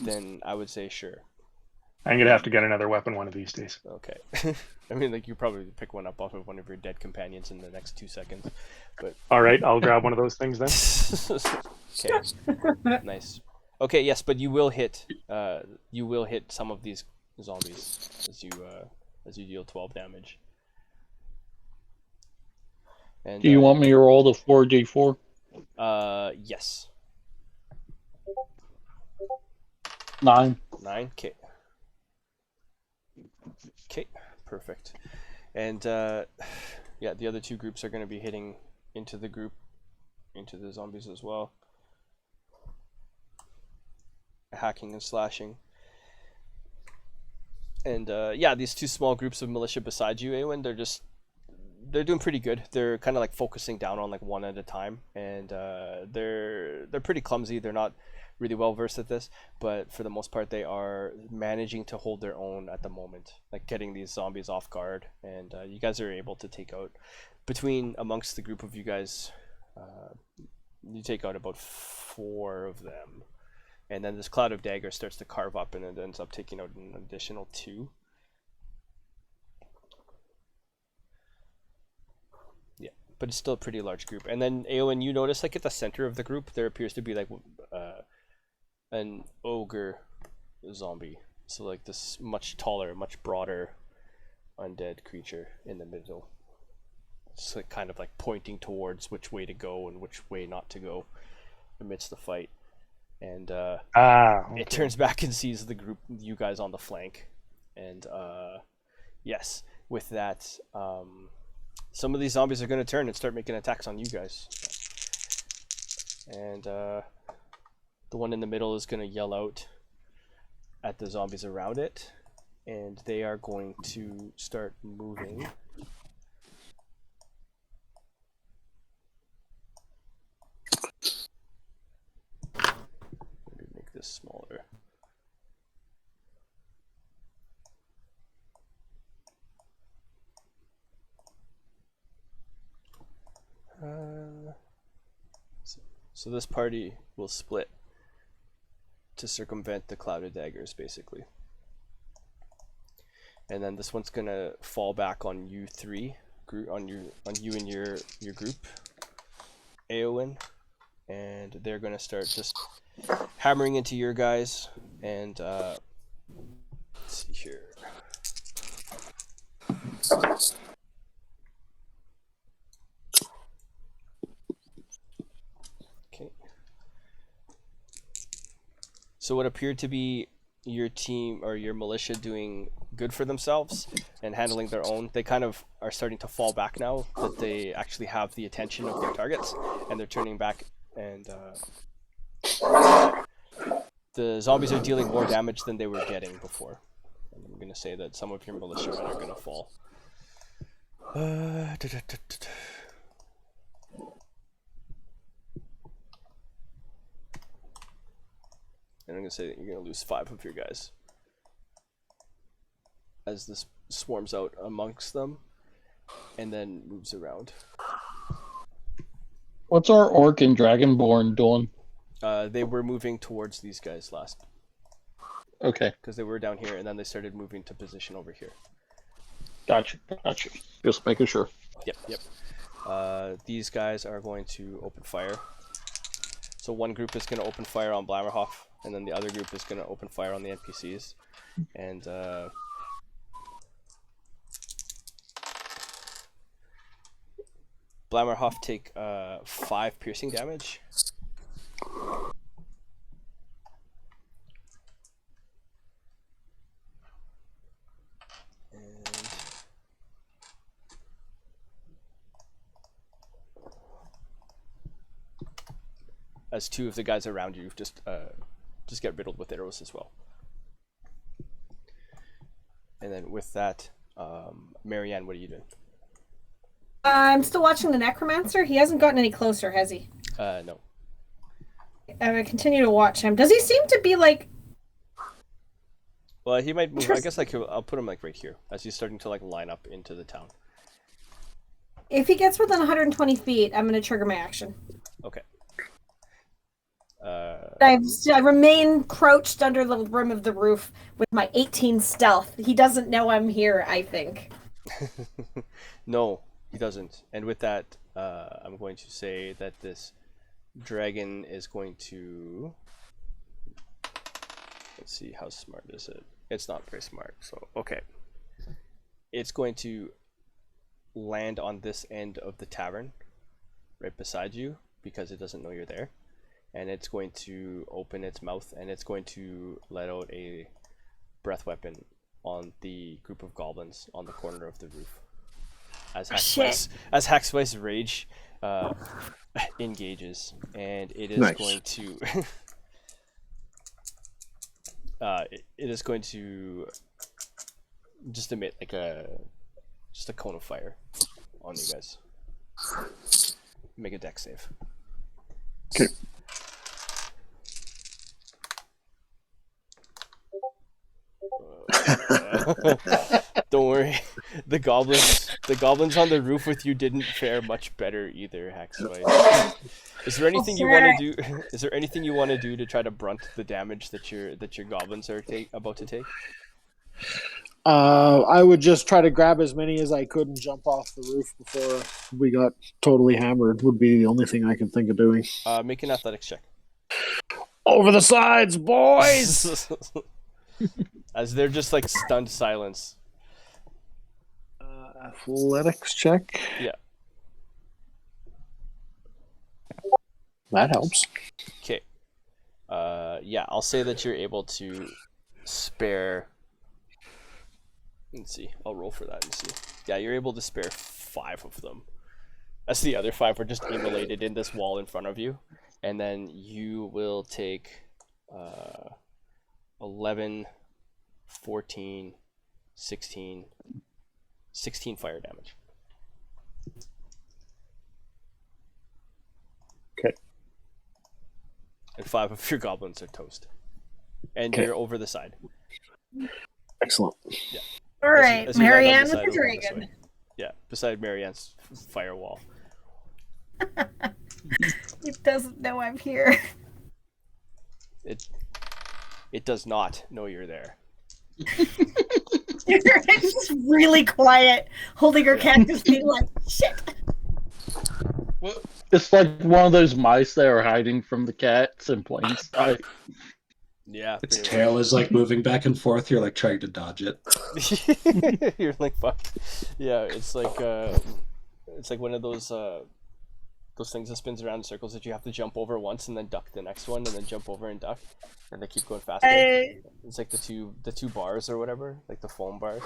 then I would say sure. I'm gonna have to get another weapon one of these days. Okay. I mean, like, you probably pick one up off of one of your dead companions in the next 2 seconds. But all right, I'll grab one of those things then. Okay. Nice. Okay, yes, but you will hit some of these zombies as you deal 12 damage. And, Do you want me to roll the 4d4? Yes. 9. 9. Okay. Okay. Perfect. And yeah, the other 2 groups are going to be hitting into the zombies as well. Hacking and slashing. And yeah, these 2 small groups of militia beside you, Eowyn, they're doing pretty good. They're kind of like focusing down on like one at a time, and they're pretty clumsy. They're not really well versed at this, but for the most part, they are managing to hold their own at the moment, like getting these zombies off guard, and you guys are able to take out amongst the group of you guys. You take out about 4 of them, and then this cloud of daggers starts to carve up, and it ends up taking out an additional 2. Yeah, but it's still a pretty large group. And then Eowyn, you notice like at the center of the group there appears to be like an ogre zombie, so like this much taller, much broader undead creature in the middle. It's like kind of like pointing towards which way to go and which way not to go amidst the fight. And Okay. it turns back and sees the group, you guys on the flank. And yes, with that, some of these zombies are going to turn and start making attacks on you guys. And the one in the middle is going to yell out at the zombies around it. And they are going to start moving. Make this smaller. So this party will split to circumvent the cloud of daggers, basically. And then this one's gonna fall back on you 3, on you and your group, Eowyn, and they're gonna start just hammering into your guys. And let's see here. Okay. So what appeared to be your team or your militia doing good for themselves and handling their own, they kind of are starting to fall back now that they actually have the attention of their targets, and they're turning back, and the zombies are dealing more damage than they were getting before. I'm gonna say that some of your militia are gonna fall. And I'm gonna say that you're gonna lose 5 of your guys as this swarms out amongst them and then moves around. What's our orc and dragonborn doing? They were moving towards these guys last, Okay, because they were down here, and then they started moving to position over here. gotcha. Just making sure. Yep. These guys are going to open fire. So one group is going to open fire on Blammerhoff, and then the other group is going to open fire on the NPCs. And Blammerhoff take 5 piercing damage. And as 2 of the guys around you just get riddled with arrows as well. And then with that, Marianne, what are you doing? I'm still watching the Necromancer. He hasn't gotten any closer, has he? No. I'm gonna continue to watch him. Does he seem to be like? Well, he might move. I guess like I'll put him like right here as he's starting to like line up into the town. If he gets within 120 feet, I'm gonna trigger my action. Okay. I remain crouched under the rim of the roof with my 18 stealth. He doesn't know I'm here, I think. No, he doesn't. And with that, I'm going to say that this dragon is going to... Let's see, how smart is it? It's not very smart, so okay. It's going to land on this end of the tavern, right beside you, because it doesn't know you're there. And it's going to open its mouth, and it's going to let out a breath weapon on the group of goblins on the corner of the roof. As Hackswice's rage engages, and it is going to it is going to just emit like a cone of fire on you guys. Make a dex save. Okay. Don't worry. The goblins on the roof with you didn't fare much better either, Haxway. Is there anything you want to do? Is there anything you want to do to try to brunt the damage that your goblins are about to take? I would just try to grab as many as I could and jump off the roof before we got totally hammered. Would be the only thing I can think of doing. Make an athletics check. Over the sides, boys! As they're just like stunned silence. Athletics check. Yeah. That helps. Okay. Yeah, I'll say that you're able to spare. Let's see. I'll roll for that and see. Yeah, you're able to spare 5 of them. As the other 5 were just immolated in this wall in front of you. And then you will take 11, 14, 16 fire damage. Okay. And 5 of your goblins are toast. And Okay. you're over the side. Excellent. Yeah. All right, As you land on Marianne the with side the over this dragon. way. Yeah, beside Marianne's firewall. It doesn't know I'm here. It does not know you're there. It's just really quiet, holding her cactus, being like, shit. It's like one of those mice that are hiding from the cats in plain sight. Yeah. Its pretty tail is like moving back and forth. You're like trying to dodge it. much. You're like fuck. Yeah, it's like one of those things that spins around in circles that you have to jump over once and then duck the next one and then jump over and duck, and they keep going faster. It's like the two bars or whatever, like the foam bars.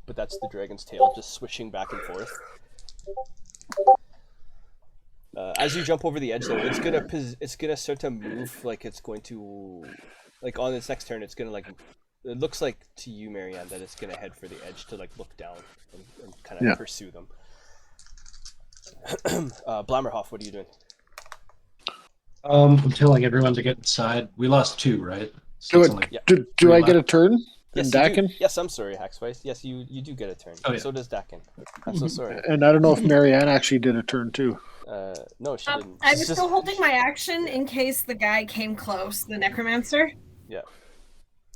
But that's the dragon's tail just swishing back and forth. As you jump over the edge, though, it's gonna start to move like it's going to, like on its next turn, it's gonna like. It looks like to you, Marianne, that it's gonna head for the edge to like look down and kind of pursue them. Blammerhoff, what are you doing? I'm telling everyone to get inside. We lost 2, right? So Do it's it. only- Yeah. Do I get a turn? Yes, And you do. Dakin? Yes, I'm sorry, Haxway. Yes, you do get a turn. Oh, yeah. So does Dakin. I'm so sorry. And I don't know if Marianne actually did a turn too. No, she didn't. I was She's still holding my action in case the guy came close, the necromancer. Yeah.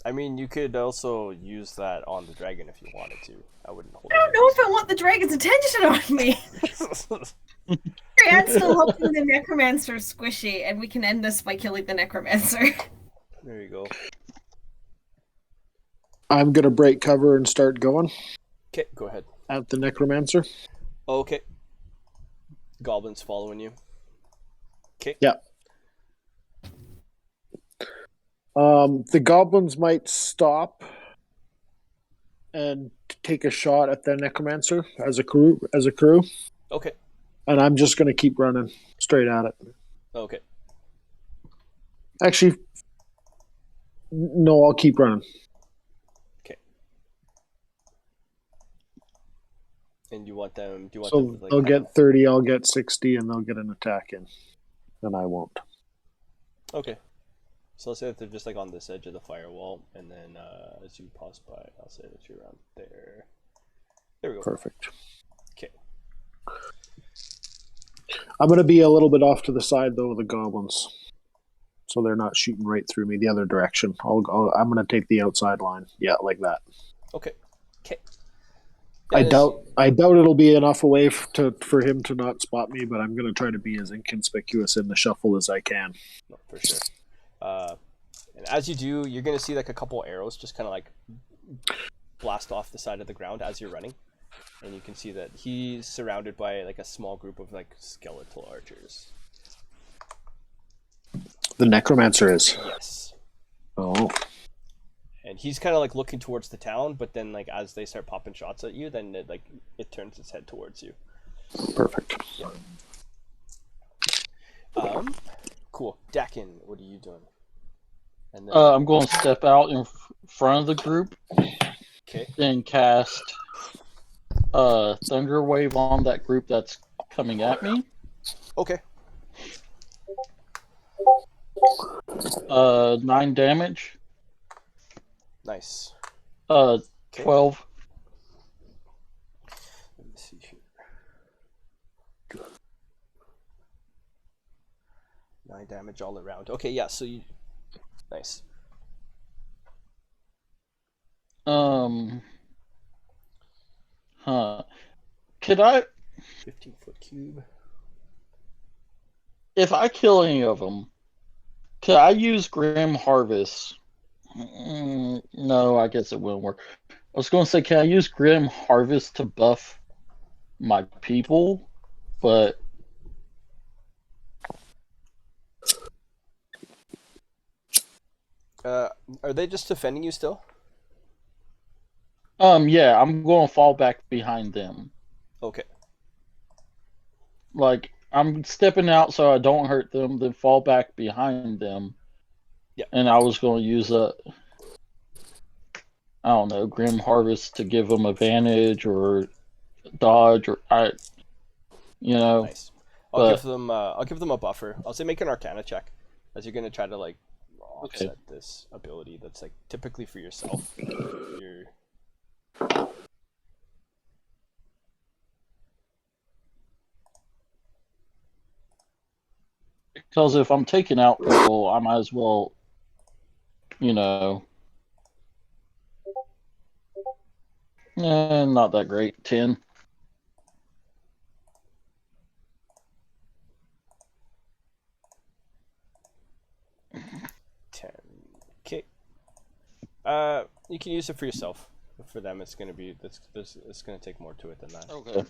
I mean, you could also use that on the dragon if you wanted to. I wouldn't hold I don't know if I want the dragon's attention on me. it. I'm still hoping the necromancer's squishy, and we can end this by killing the necromancer. There you go. I'm gonna break cover and start going Okay, go ahead. at the necromancer. Okay. Goblins following you. Okay. Yeah. The goblins might stop and take a shot at the necromancer as a crew. Okay. And I'm just gonna keep running straight at it. Okay. Actually, no, I'll keep running. Okay. And you want them? Do you want So them to, like, they'll kind get 30, I'll get 60, and they'll get an attack in. And I won't. Okay. So let's say that they're just like on this edge of the firewall, and then as you pass by, I'll say that you're around there. There we go. Perfect. Okay. I'm going to be a little bit off to the side, though, of the goblins. So they're not shooting right through me the other direction. I'm going to take the outside line. Yeah, like that. Okay. Okay. I doubt it'll be enough away for him to not spot me, but I'm going to try to be as inconspicuous in the shuffle as I can. No, for sure. And as you do, you're going to see like a couple arrows just kind of like blast off the side of the ground as you're running. And you can see that he's surrounded by like a small group of like skeletal archers. The necromancer is. Yes. Oh. And he's kind of like looking towards the town, but then like as they start popping shots at you, then it turns its head towards you. Perfect. Cool. Dakin, what are you doing? And then, I'm going to step out in front of the group okay. and cast Thunder Wave on that group that's coming at me. Okay. 9 damage. Nice. 12. Let me see here. 9 damage all around. Okay, yeah. So you. Nice. Could I, 15-foot cube. if I kill any of them, could I use Grim Harvest? No, I guess it wouldn't work. I was going to say, can I use Grim Harvest to buff my people? But Are they just defending you still? yeah, I'm going to fall back behind them. Okay. Like, I'm stepping out so I don't hurt them, then fall back behind them. Yeah. And I was going to use I don't know, Grim Harvest to give them advantage or dodge or Nice. but- I'll give them a buffer. I'll say make an Arcana check, as you're gonna try to like offset this ability that's like typically for yourself. You're... Because if I'm taking out people, I might as well, not that great. 10. Okay. You can use it for yourself. For them, it's gonna be it's gonna take more to it than that. Okay.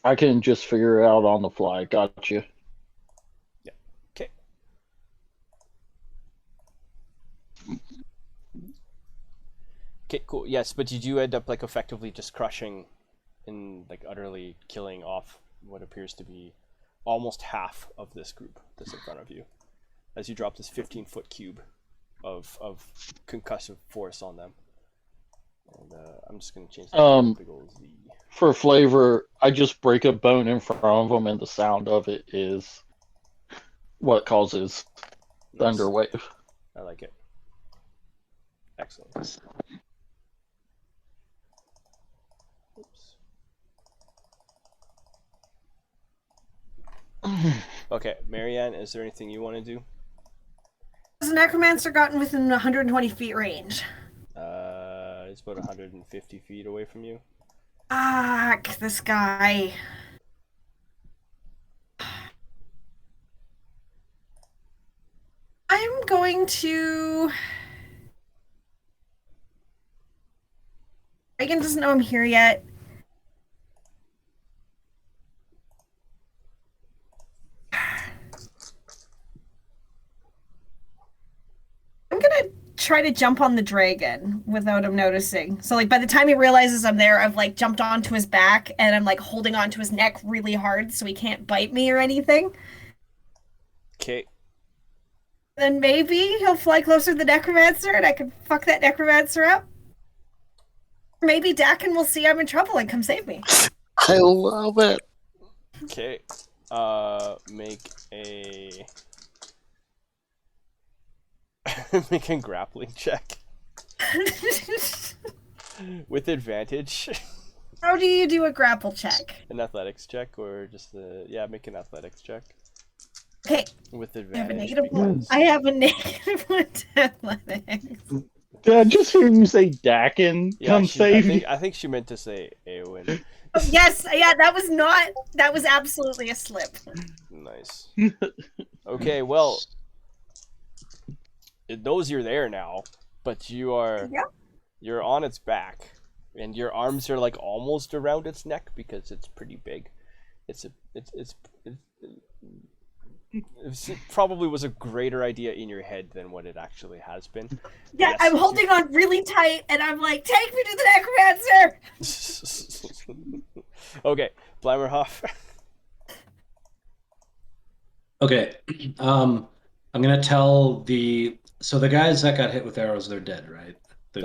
I can just figure it out on the fly. Gotcha. Okay. Okay, cool. Yes, but you do end up like effectively just crushing and like utterly killing off what appears to be almost half of this group that's in front of you, as you drop this 15-foot cube of concussive force on them. And I'm just gonna change that to a big old Z. For flavor, I just break a bone in front of them, and the sound of it is what causes Nice. Thunderwave. I like it. Excellent. Oops. Okay, Marianne, is there anything you want to do? Has the necromancer gotten within 120 feet range? It's about 150 feet away from you. Fuck, this guy. I'm going to... Reagan doesn't know I'm here yet. I'm gonna try to jump on the dragon without him noticing. So like by the time he realizes I'm there, I've like jumped onto his back and I'm like holding onto his neck really hard so he can't bite me or anything. Okay. Then maybe he'll fly closer to the necromancer and I can fuck that necromancer up. Maybe Dakin will see I'm in trouble and come save me. I love it. Okay. Make a make a grappling check with advantage. How do you do a grapple check? An athletics check, or just make an athletics check Okay, with I have a advantage. negative one. because- I have a negative one to athletics. Did I just hear you say Dakin? Yeah, Come save me. I think she meant to say Eowyn. Oh, yes, yeah, that was absolutely a slip. Nice. Okay, well, it knows you're there now, but you're on its back, and your arms are like almost around its neck because it's pretty big. It probably was a greater idea in your head than what it actually has been. Yeah, Yes, I'm holding on really tight, and I'm like, take me to the necromancer! Okay, Blammerhoff. Okay. I'm gonna tell the guys that got hit with arrows, they're dead, right? There's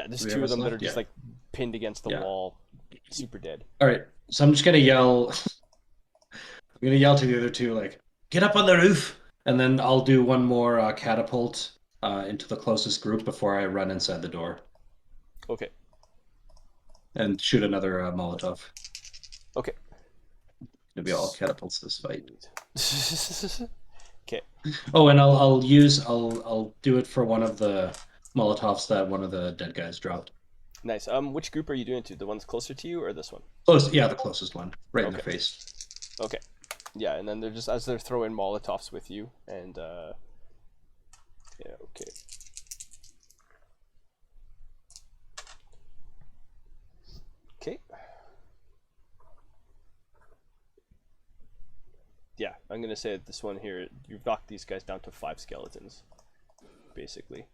There's three two of of us them that are left? just Yeah. like pinned against the Yeah. wall, super dead. all right. So I'm just gonna yell. I'm gonna yell to the other two, like, get up on the roof. And then I'll do one more catapult into the closest group before I run inside the door Okay. and shoot another Molotov. Okay. It'll be all catapults this fight. Okay. Oh, and I'll do it for one of the Molotovs that one of the dead guys dropped. Nice. Which group are you doing to? The ones closer to you or this one? Close, yeah, the closest one, right in their Okay. face. Okay. Yeah, and then they're just as they're throwing Molotovs with you, and yeah, okay. Okay. Yeah, I'm gonna say that this one here, you've knocked these guys down to 5 skeletons, basically.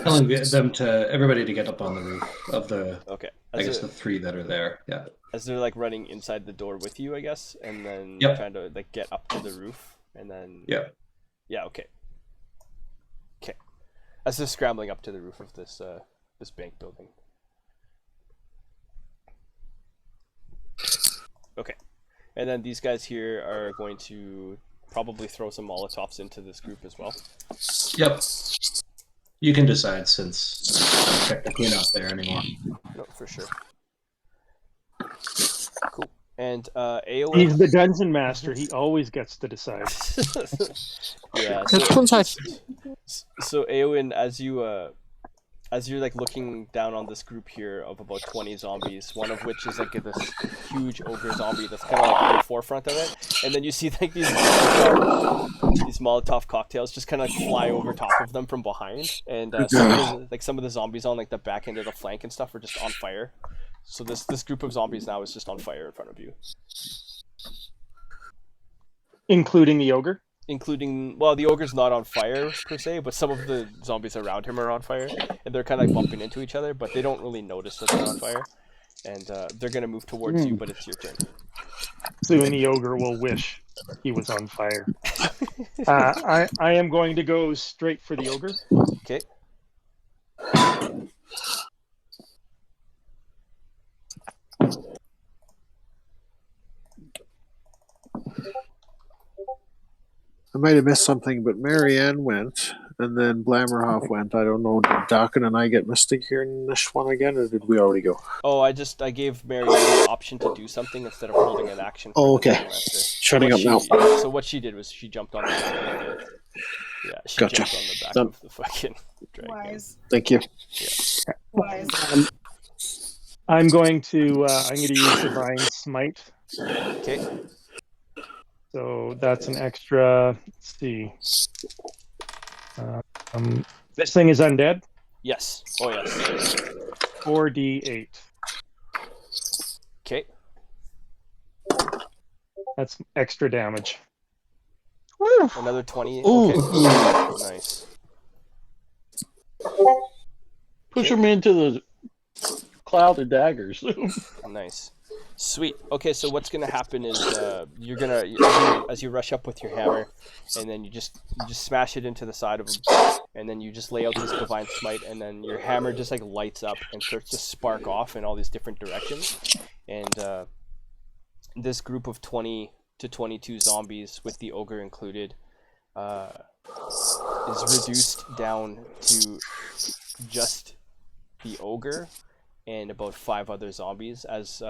Telling everybody to get up on the roof of the, Okay. I guess the 3 that are there. Yeah. As they're like running inside the door with you, I guess, and then Yep. trying to like get up to the roof, and then Yeah. yeah, okay. Okay. As they're scrambling up to the roof of this this bank building. Okay. And then these guys here are going to probably throw some Molotovs into this group as well. Yep. You can decide since I'm technically not there anymore. No, for sure. Cool. And Aowen. He's the dungeon master. He always gets to decide. Yeah. That's one side. So Aowen, as you're like looking down on this group here of about 20 zombies, one of which is like this huge ogre zombie that's kind of like in the forefront of it, and then you see like these Molotov cocktails just kind of like fly over top of them from behind, and some of the zombies on like the back end of the flank and stuff are just on fire. So this group of zombies now is just on fire in front of you, Including the ogre? including, well, the ogre's not on fire per se, but some of the zombies around him are on fire, and they're kind of like bumping into each other, but they don't really notice that they're on fire, and they're gonna move towards you, but it's your turn. Soon the ogre will wish he was on fire. I am going to go straight for the ogre. Okay. I might have missed something, but Marianne went, and then Blammerhoff went. I don't know, did Dakin and I get missed here in this one again, or did we already go? Oh, I gave Marianne the option to do something instead of holding an action. Oh, okay. Shutting up now. So what she did was she jumped on the back of the, yeah, she Gotcha. jumped on the back Done. of the fucking dragon. Wise. Thank you. Wise. I'm going to use divine smite. Okay. So that's an extra. Let's see. This thing is undead. Yes. Oh yes. 4d8. Okay. That's extra damage. Another 20. Ooh. Okay. Nice. Push him into the cloud of daggers. Nice. Sweet. Okay, so what's gonna happen is you're gonna as you rush up with your hammer, and then you just smash it into the side of him, and then you just lay out this divine smite, and then your hammer just like lights up and starts to spark off in all these different directions, and this group of 20 to 22 zombies, with the ogre included, is reduced down to just the ogre and about 5 other zombies as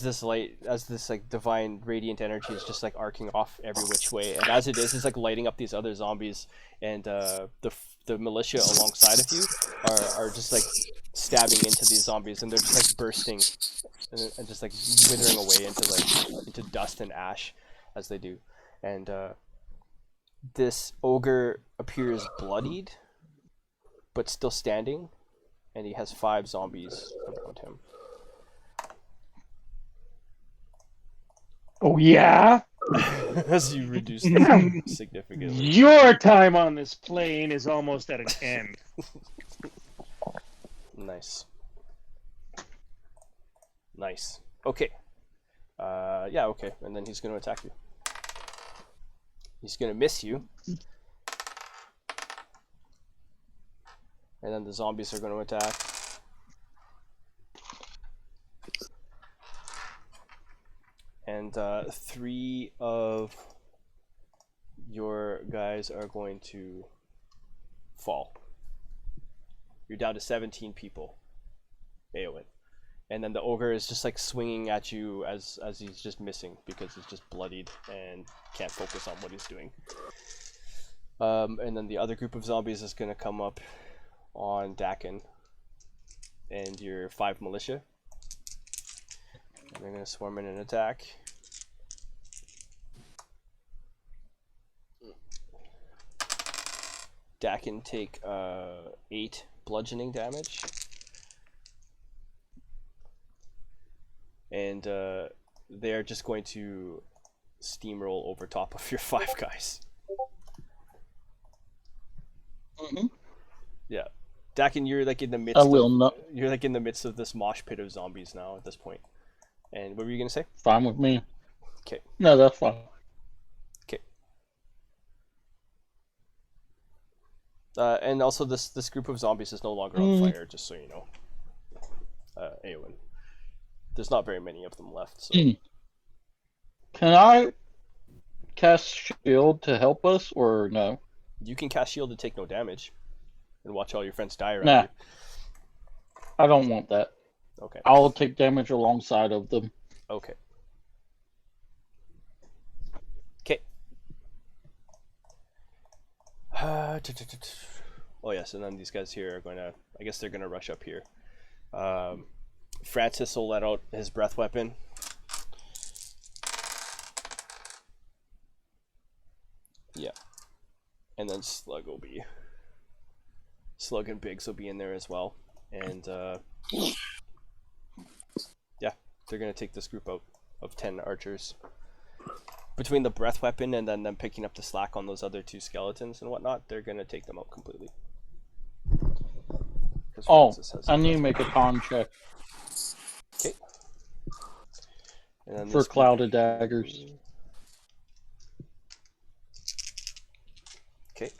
this like divine radiant energy is just like arcing off every which way, and as it is, it's like lighting up these other zombies, and the militia alongside of you are just like stabbing into these zombies, and they're just like bursting and just like withering away into dust and ash as they do, and this ogre appears bloodied but still standing, and he has 5 zombies around him. Oh yeah. As you reduce them significantly. Your time on this plane is almost at an end. Nice. Nice. Okay. Yeah, okay. And then he's going to attack you. He's going to miss you. And then the zombies are going to attack. And 3 of your guys are going to fall. You're down to 17 people. Eowyn. And then the ogre is just like swinging at you as he's just missing because he's just bloodied and can't focus on what he's doing. And then the other group of zombies is going to come up on Dakin and your 5 militia. And they're going to swarm in and attack. Dakin take 8 bludgeoning damage. And they're just going to steamroll over top of your 5 guys. Mm-hmm. Yeah, Dakin, you're like in the midst. You're like in the midst of this mosh pit of zombies now at this point. And what were you gonna say? Fine with me. Okay. No, that's fine. Okay. And also, this group of zombies is no longer on fire. Just so you know, Eowyn. There's not very many of them left. So. Can I cast shield to help us, or no? You can cast shield to take no damage, and watch all your friends die around you. I don't want that. Okay. I'll take damage alongside of them. Okay. Okay. Oh yes, and then these guys here are going to, I guess they're going to rush up here. Francis will let out his breath weapon. Yeah. And then Slug and Biggs will be in there as well. And yeah, they're going to take this group out of 10 archers. Between the breath weapon and then them picking up the slack on those other 2 skeletons and whatnot, they're going to take them out completely. Oh, I need to make a con check. Okay. For clouded daggers. Okay.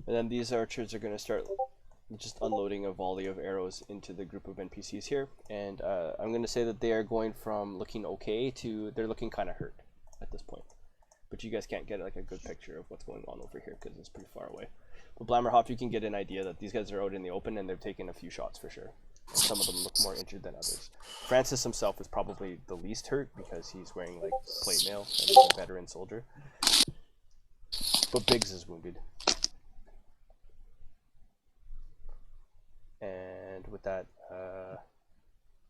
And then these archers are going to start just unloading a volley of arrows into the group of NPCs here. And I'm going to say that they are going from looking okay to they're looking kind of hurt at this point. But you guys can't get like a good picture of what's going on over here because it's pretty far away. But Blammerhoff, you can get an idea that these guys are out in the open and they've taken a few shots for sure. And some of them look more injured than others. Francis himself is probably the least hurt because he's wearing like plate mail and he's a veteran soldier. But Biggs is wounded. And with that,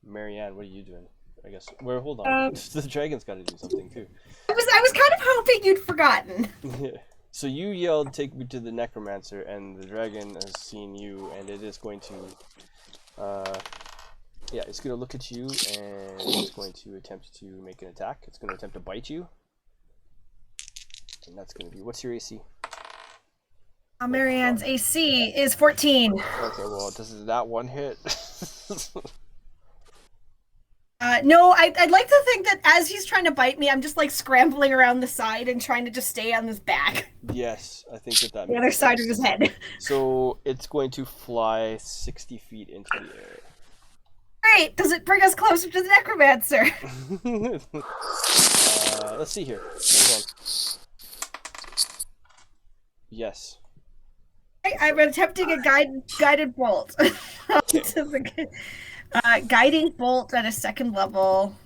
Marianne, what are you doing? I guess. Hold on. The dragon's got to do something too. I was kind of hoping you'd forgotten. Yeah. So you yelled, "Take me to the necromancer," and the dragon has seen you, and it is going to, yeah, it's going to look at you, and it's going to attempt to make an attack. It's going to attempt to bite you, and that's going to be, what's your AC? Marianne's AC is 14. Okay, well, does that one hit? No, I'd like to think that as he's trying to bite me, I'm just like scrambling around the side and trying to just stay on his back. Yes, I think that The other side of his head. So it's going to fly 60 feet into the air. Great! Does it bring us closer to the necromancer? Let's see here. Hold on. Yes. I'm attempting a guided bolt. Guiding bolt at a 2nd level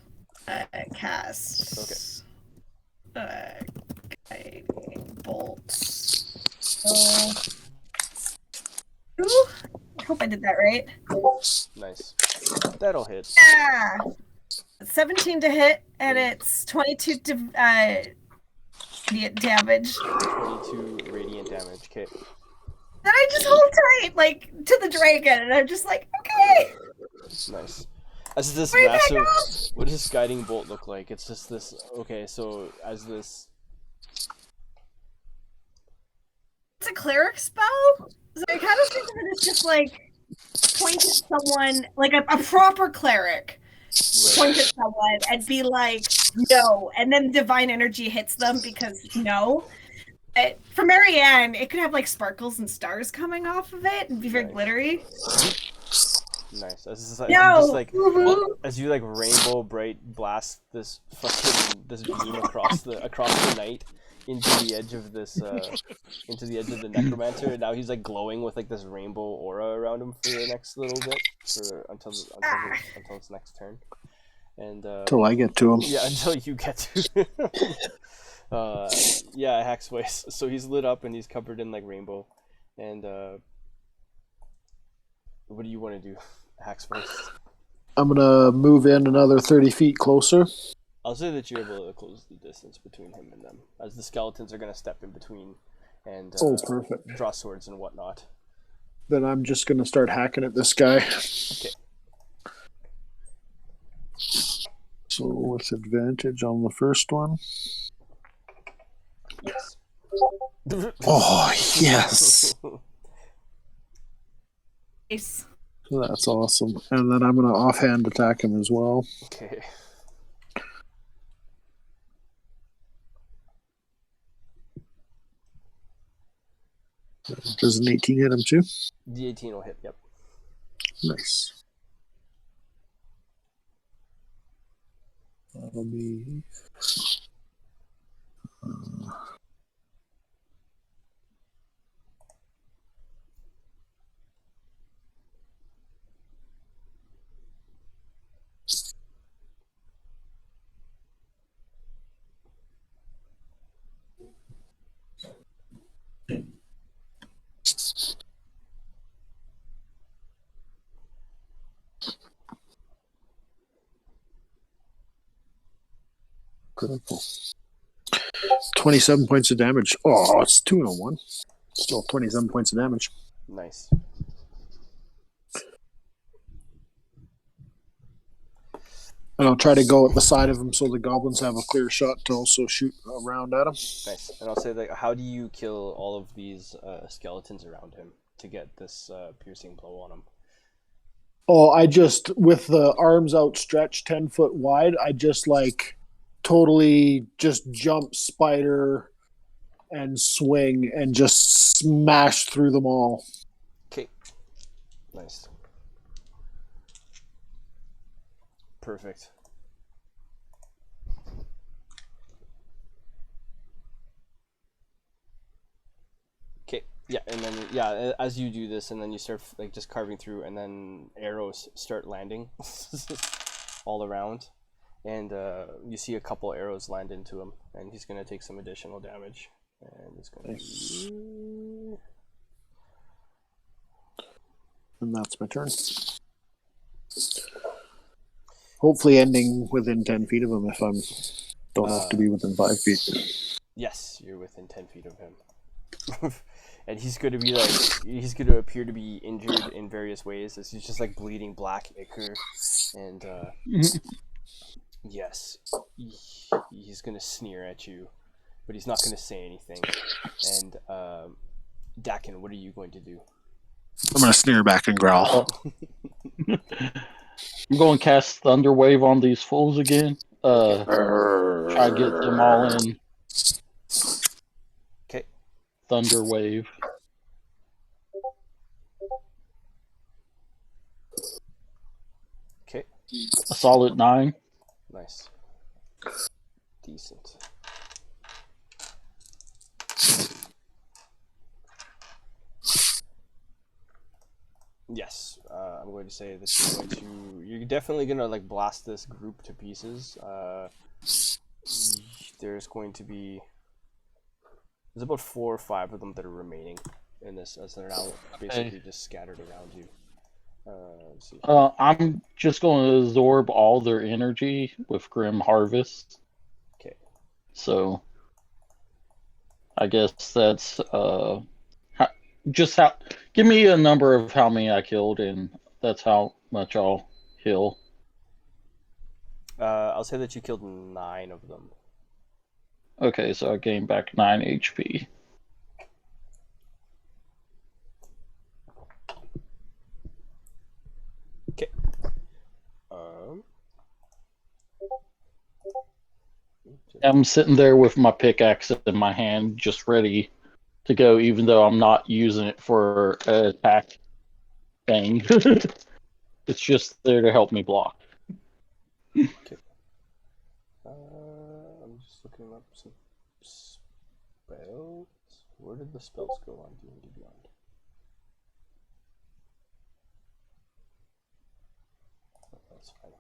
cast. Okay. Guiding bolt. So, I hope I did that right. Nice. That'll hit. Yeah. 17 to hit, and it's 22 to damage. 22 radiant damage. Okay. Then I just hold tight, like, to the dragon, and I'm just like, okay. Nice. As this Where'd that massive, what does guiding bolt look like? It's just this. Okay, so as this. It's a cleric spell. So I kind of think of it as just like point at someone, like a proper cleric, point at someone and be like, no. And then divine energy hits them because no. For Marianne, it could have like sparkles and stars coming off of it and be very Nice. glittery. Nice. As you No. just like Woo-hoo. as you like rainbow bright blast this beam across the night into the edge of the necromancer, and now he's like glowing with like this rainbow aura around him for the next little bit, until its next turn. And Till I get to him. yeah, until you get to yeah, Hackspace. So he's lit up and he's covered in like rainbow. And what do you want to do, Hackspace? I'm gonna move in another 30 feet closer. I'll say that you're able to close the distance between him and them, as the skeletons are going to step in between and Perfect. draw swords and whatnot. Then I'm just gonna start hacking at this guy. Okay. So with advantage on the first one. Yes. Oh, yes. Nice. That's awesome. And then I'm gonna offhand attack him as well. Okay. Does an 18 hit him too? The 18 will hit, yep. Nice. That'll be. Critical. 27 points of damage. Oh, it's 2 and a 1. Still 27 points of damage. Nice. And I'll try to go at the side of him so the goblins have a clear shot to also shoot around at him. Nice. And I'll say that, how do you kill all of these skeletons around him to get this piercing blow on him? Oh, I just, with the arms outstretched 10 foot wide, I just like totally just jump spider and swing and just smash through them all. Okay. Nice. Perfect. Okay. Yeah, and then as you do this, and then you start like just carving through, and then arrows start landing all around, and you see a couple arrows land into him, and he's gonna take some additional damage, and it's gonna Nice. be... And that's my turn. Hopefully ending within 10 feet of him if I'm don't have to be within 5 feet. Yes, you're within 10 feet of him. And he's going to be like, he's going to appear to be injured in various ways, as he's just like bleeding black ichor. And yes, he's going to sneer at you, but he's not going to say anything. And Dakin, what are you going to do? I'm going to sneer back and growl. I'm going to cast Thunder Wave on these fools again. Try to get them all in. Okay. Thunder Wave. Okay. A solid 9. Nice. Decent. Yes, I'm going to say that you're definitely gonna like blast this group to pieces. There's going to be about 4 or 5 of them that are remaining in this, as they're now basically just scattered around you. Let's see. I'm just going to absorb all their energy with Grim Harvest. Okay. So I guess that's give me a number of how many I killed, and that's how much I'll heal. I'll say that you killed 9 of them. Okay, so I gained back 9 HP. Okay. I'm sitting there with my pickaxe in my hand, just ready to go, even though I'm not using it for an attack thing. It's just there to help me block. I'm just looking up some spells. Where did the spells go on D&D Beyond? Oh, that's fine.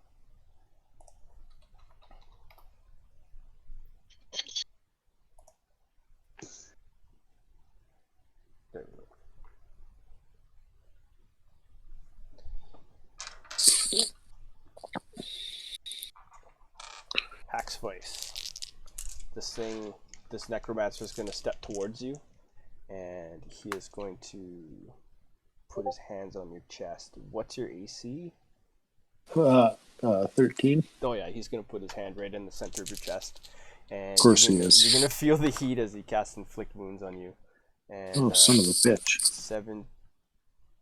There we go. Hack's Voice. This necromancer is going to step towards you, and he is going to put his hands on your chest. What's your AC? 13. Oh yeah, he's going to put his hand right in the center of your chest. And Of course you're he gonna, is. You're going to feel the heat as he casts Inflict Wounds on you. And, Oh, son of a bitch. 17,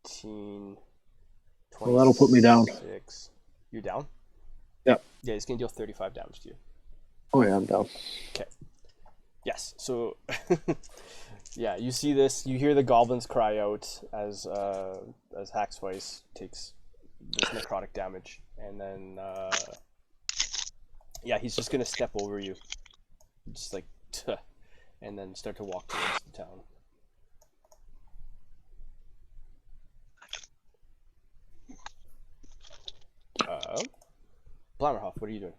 26. Well, that'll put me down. You're down? Yep. Yeah, he's going to deal 35 damage to you. Oh, yeah, I'm down. Okay. Yes, so yeah, you see this, you hear the goblins cry out as Hack's Voice takes this necrotic damage, and then yeah, he's just gonna step over you, just like, and then start to walk towards the town. Blammerhoff, what are you doing?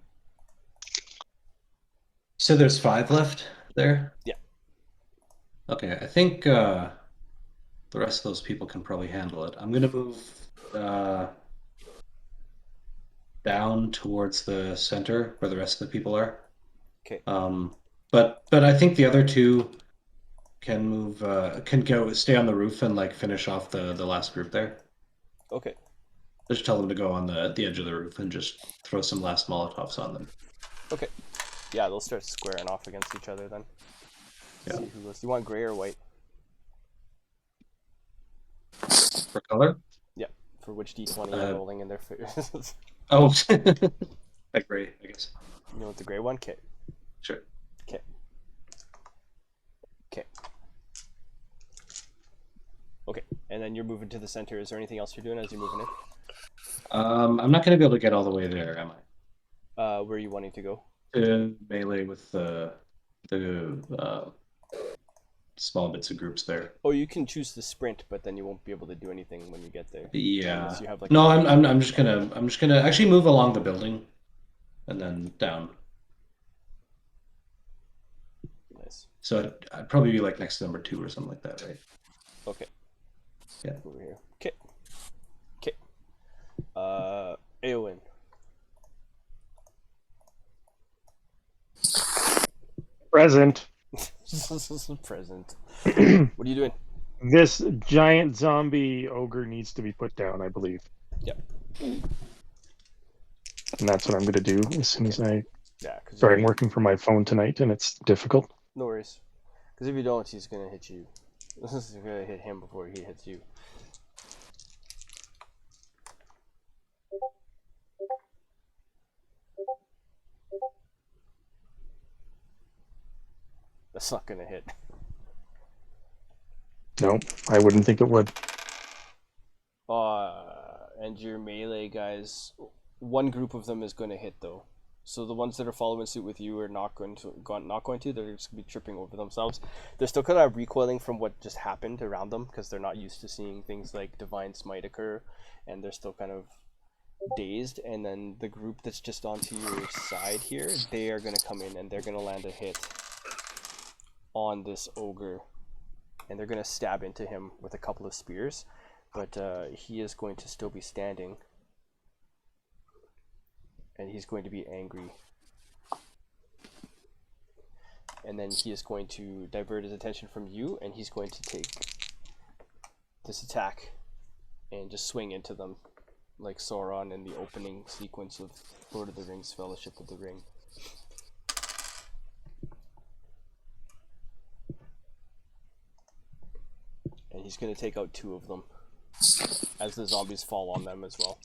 So there's 5 left there? Yeah. Okay, I think the rest of those people can probably handle it. I'm gonna move down towards the center where the rest of the people are. Okay. But I think the other 2 can move, can stay on the roof and like finish off the last group there. Okay. Just tell them to go on the edge of the roof and just throw some last Molotovs on them. Okay. Yeah, they'll start squaring off against each other then. Yeah. See who goes. You want gray or white? For color? Yeah. For which D20 you're rolling in their face. Oh, that gray, I guess. You want the gray one? Okay. Sure. Okay. Okay. Okay. And then you're moving to the center. Is there anything else you're doing as you're moving in? I'm not going to be able to get all the way there, am I? Where are you wanting to go? Melee with the small bits of groups there. Oh, you can choose the sprint, but then you won't be able to do anything when you get there. Yeah. Unless you have, like, No, I'm just gonna actually move along the building, and then down. Nice. So I'd probably be like next to number 2 or something like that, right? Okay. Yeah. Over here. Okay. Okay. Eowyn. Present. Present. What are you doing? This giant zombie ogre needs to be put down, I believe. Yep. And that's what I'm going to do as soon as I Yeah. Cause start working from my phone tonight, and it's difficult. No worries. Because if you don't, he's gonna hit you. You're gonna hit him before he hits you. That's not gonna hit. No, I wouldn't think it would. And your melee guys, one group of them is going to hit though. So the ones that are following suit with you are not going to. They're just going to be tripping over themselves. They're still kind of recoiling from what just happened around them because they're not used to seeing things like Divine Smite occur, and they're still kind of dazed. And then the group that's just onto your side here, they are going to come in and they're going to land a hit on this ogre, and they're going to stab into him with a couple of spears, but he is going to still be standing, and he's going to be angry, and then he is going to divert his attention from you, and he's going to take this attack and just swing into them like Sauron in the opening sequence of Lord of the Rings: Fellowship of the Ring. And he's going to take out 2 of them as the zombies fall on them as well.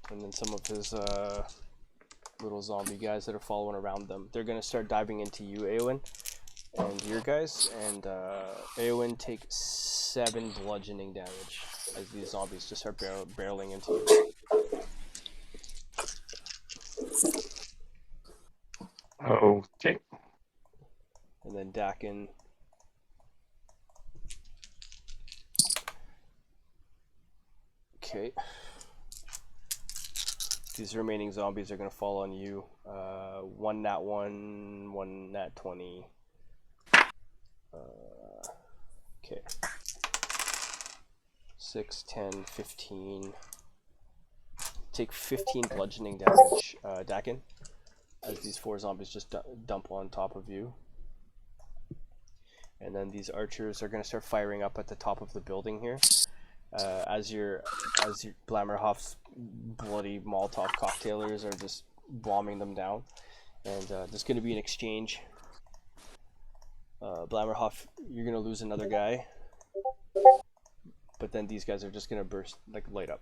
And then some of his little zombie guys that are following around them. They're gonna start diving into you, Eowyn, and your guys. And Eowyn take 7 bludgeoning damage as these zombies just start barreling into you. Okay. And then Dakin. Okay. These remaining zombies are going to fall on you. 1 nat 1, 1 nat 20. Okay. 6, 10, 15. Take 15 bludgeoning damage, Dakin, as these 4 zombies just dump on top of you. And then these archers are going to start firing up at the top of the building here. As your Blammerhoff's bloody Molotov cocktailers are just bombing them down. And there's going to be an exchange. Blammerhoff, you're going to lose another guy. But then these guys are just going to burst, like, light up.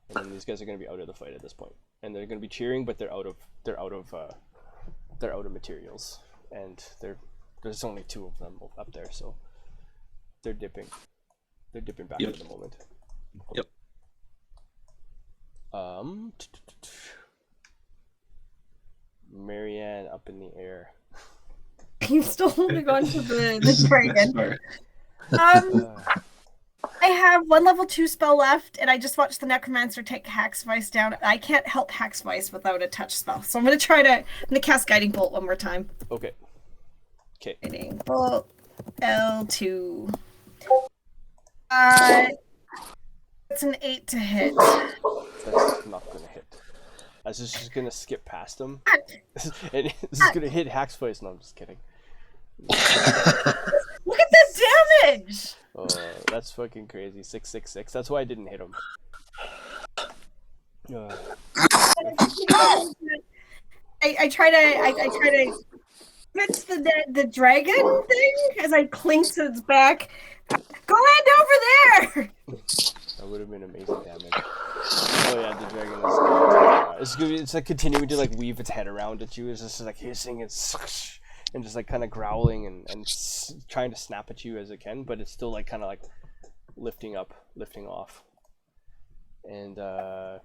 And then these guys are going to be out of the fight at this point. And they're going to be cheering, but they're out of materials. And there's only 2 of them up there, so they're dipping. They're dipping back Yep. for the moment. Yep. Marianne up in the air. I'm still holding on to the dragon. Sorry. I have 1 level 2 spell left, and I just watched the Necromancer take Haxvice down. I can't help Haxvice without a touch spell, so I'm gonna cast Guiding Bolt one more time. Okay. Okay. Guiding Bolt L2. It's an 8 to hit. That's not gonna hit. I was just gonna skip past him. And this is gonna hit Haxvice. No, I'm just kidding. Look at the damage! Oh, that's fucking crazy. 666. That's why I didn't hit him. I try to hit the dragon thing as I clink to its back. Go land over there! That would have been amazing damage. Oh yeah, the dragon is it's like continuing to like weave its head around at you. It's just like hissing and just like kind of growling and trying to snap at you as it can, but it's still like kind of like lifting off. And the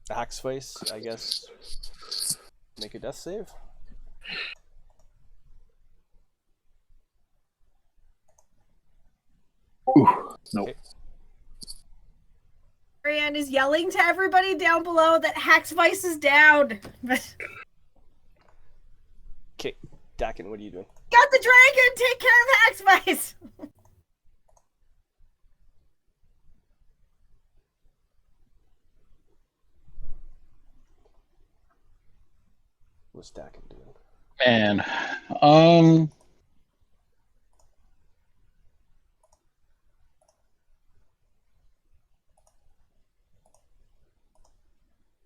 Haxvice, I guess, make a death save. Nope. Okay. Marianne is yelling to everybody down below that Haxvice is down. Okay, Dakin, what are you doing? Got the dragon! Take care of Haxvice! What's Dakin doing? Man,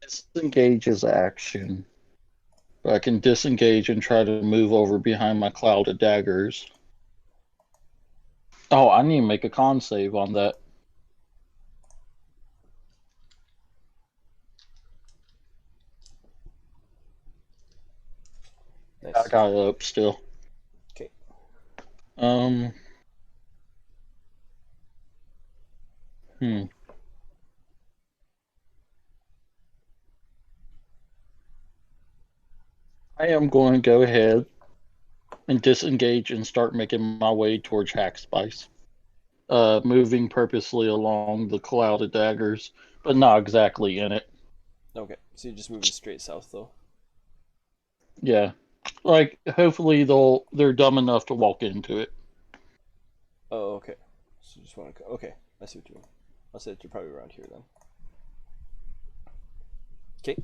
disengage is action. But I can disengage and try to move over behind my cloud of daggers. Oh, I need to make a con save on that. Nice. I got it up still. Okay. I am going to go ahead and disengage and start making my way towards Haxvice. Moving purposely along the cloud of daggers, but not exactly in it. Okay, so you're just moving straight south though. Yeah. Like, hopefully they're dumb enough to walk into it. Oh, okay. So you just want to. Okay, I see what you mean. I'll say that you're probably around here then. Okay.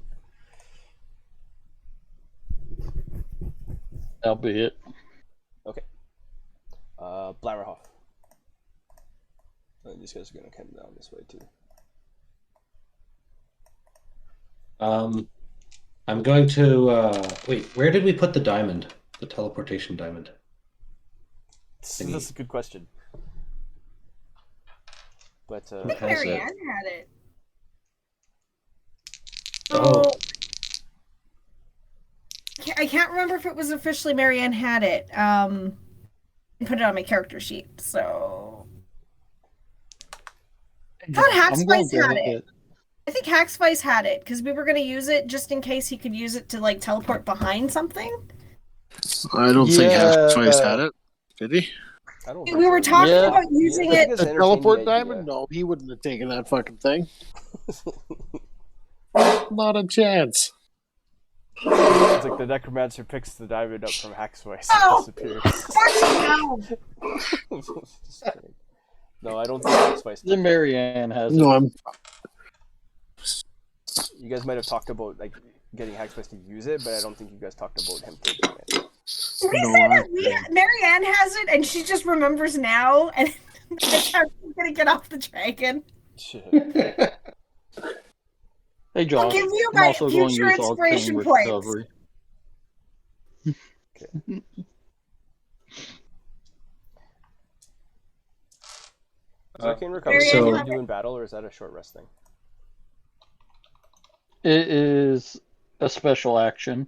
That'll be it. Okay. Blammerhoff. These guys are gonna come down this way too. I'm going to wait. Where did we put the diamond? The teleportation diamond. That's a good question. But I think has it? Marianne had it. Oh. So, I can't remember if it was officially Marianne had it. I put it on my character sheet. So I thought I'm going Hackspice to had hit it. I think Hackspice had it because we were going to use it just in case he could use it to like teleport behind something. I don't think Yeah. Hackspice had it. Did he? I don't. We think were so. talking Yeah. about using I think it. it's The entertaining teleport idea. diamond? No, he wouldn't have taken that fucking thing. Not a chance. It's like the necromancer picks the diamond up from Hackspice Oh! and disappears. Just kidding. No, I don't think Hackspice. The Marianne has No, it. I'm. You guys might have talked about like getting Hackspice to use it, but I don't think you guys talked about him taking it. Did we No, say I- that Marianne has it and she just remembers now and that's how she's gonna get off the dragon? Shit. Hey, Josh. I'll give you I'm my also going to future use inspiration Arcane points. Recovery. Is Arcane Recovery Marianne something had you do in battle, or is that a short rest thing? It is a special action.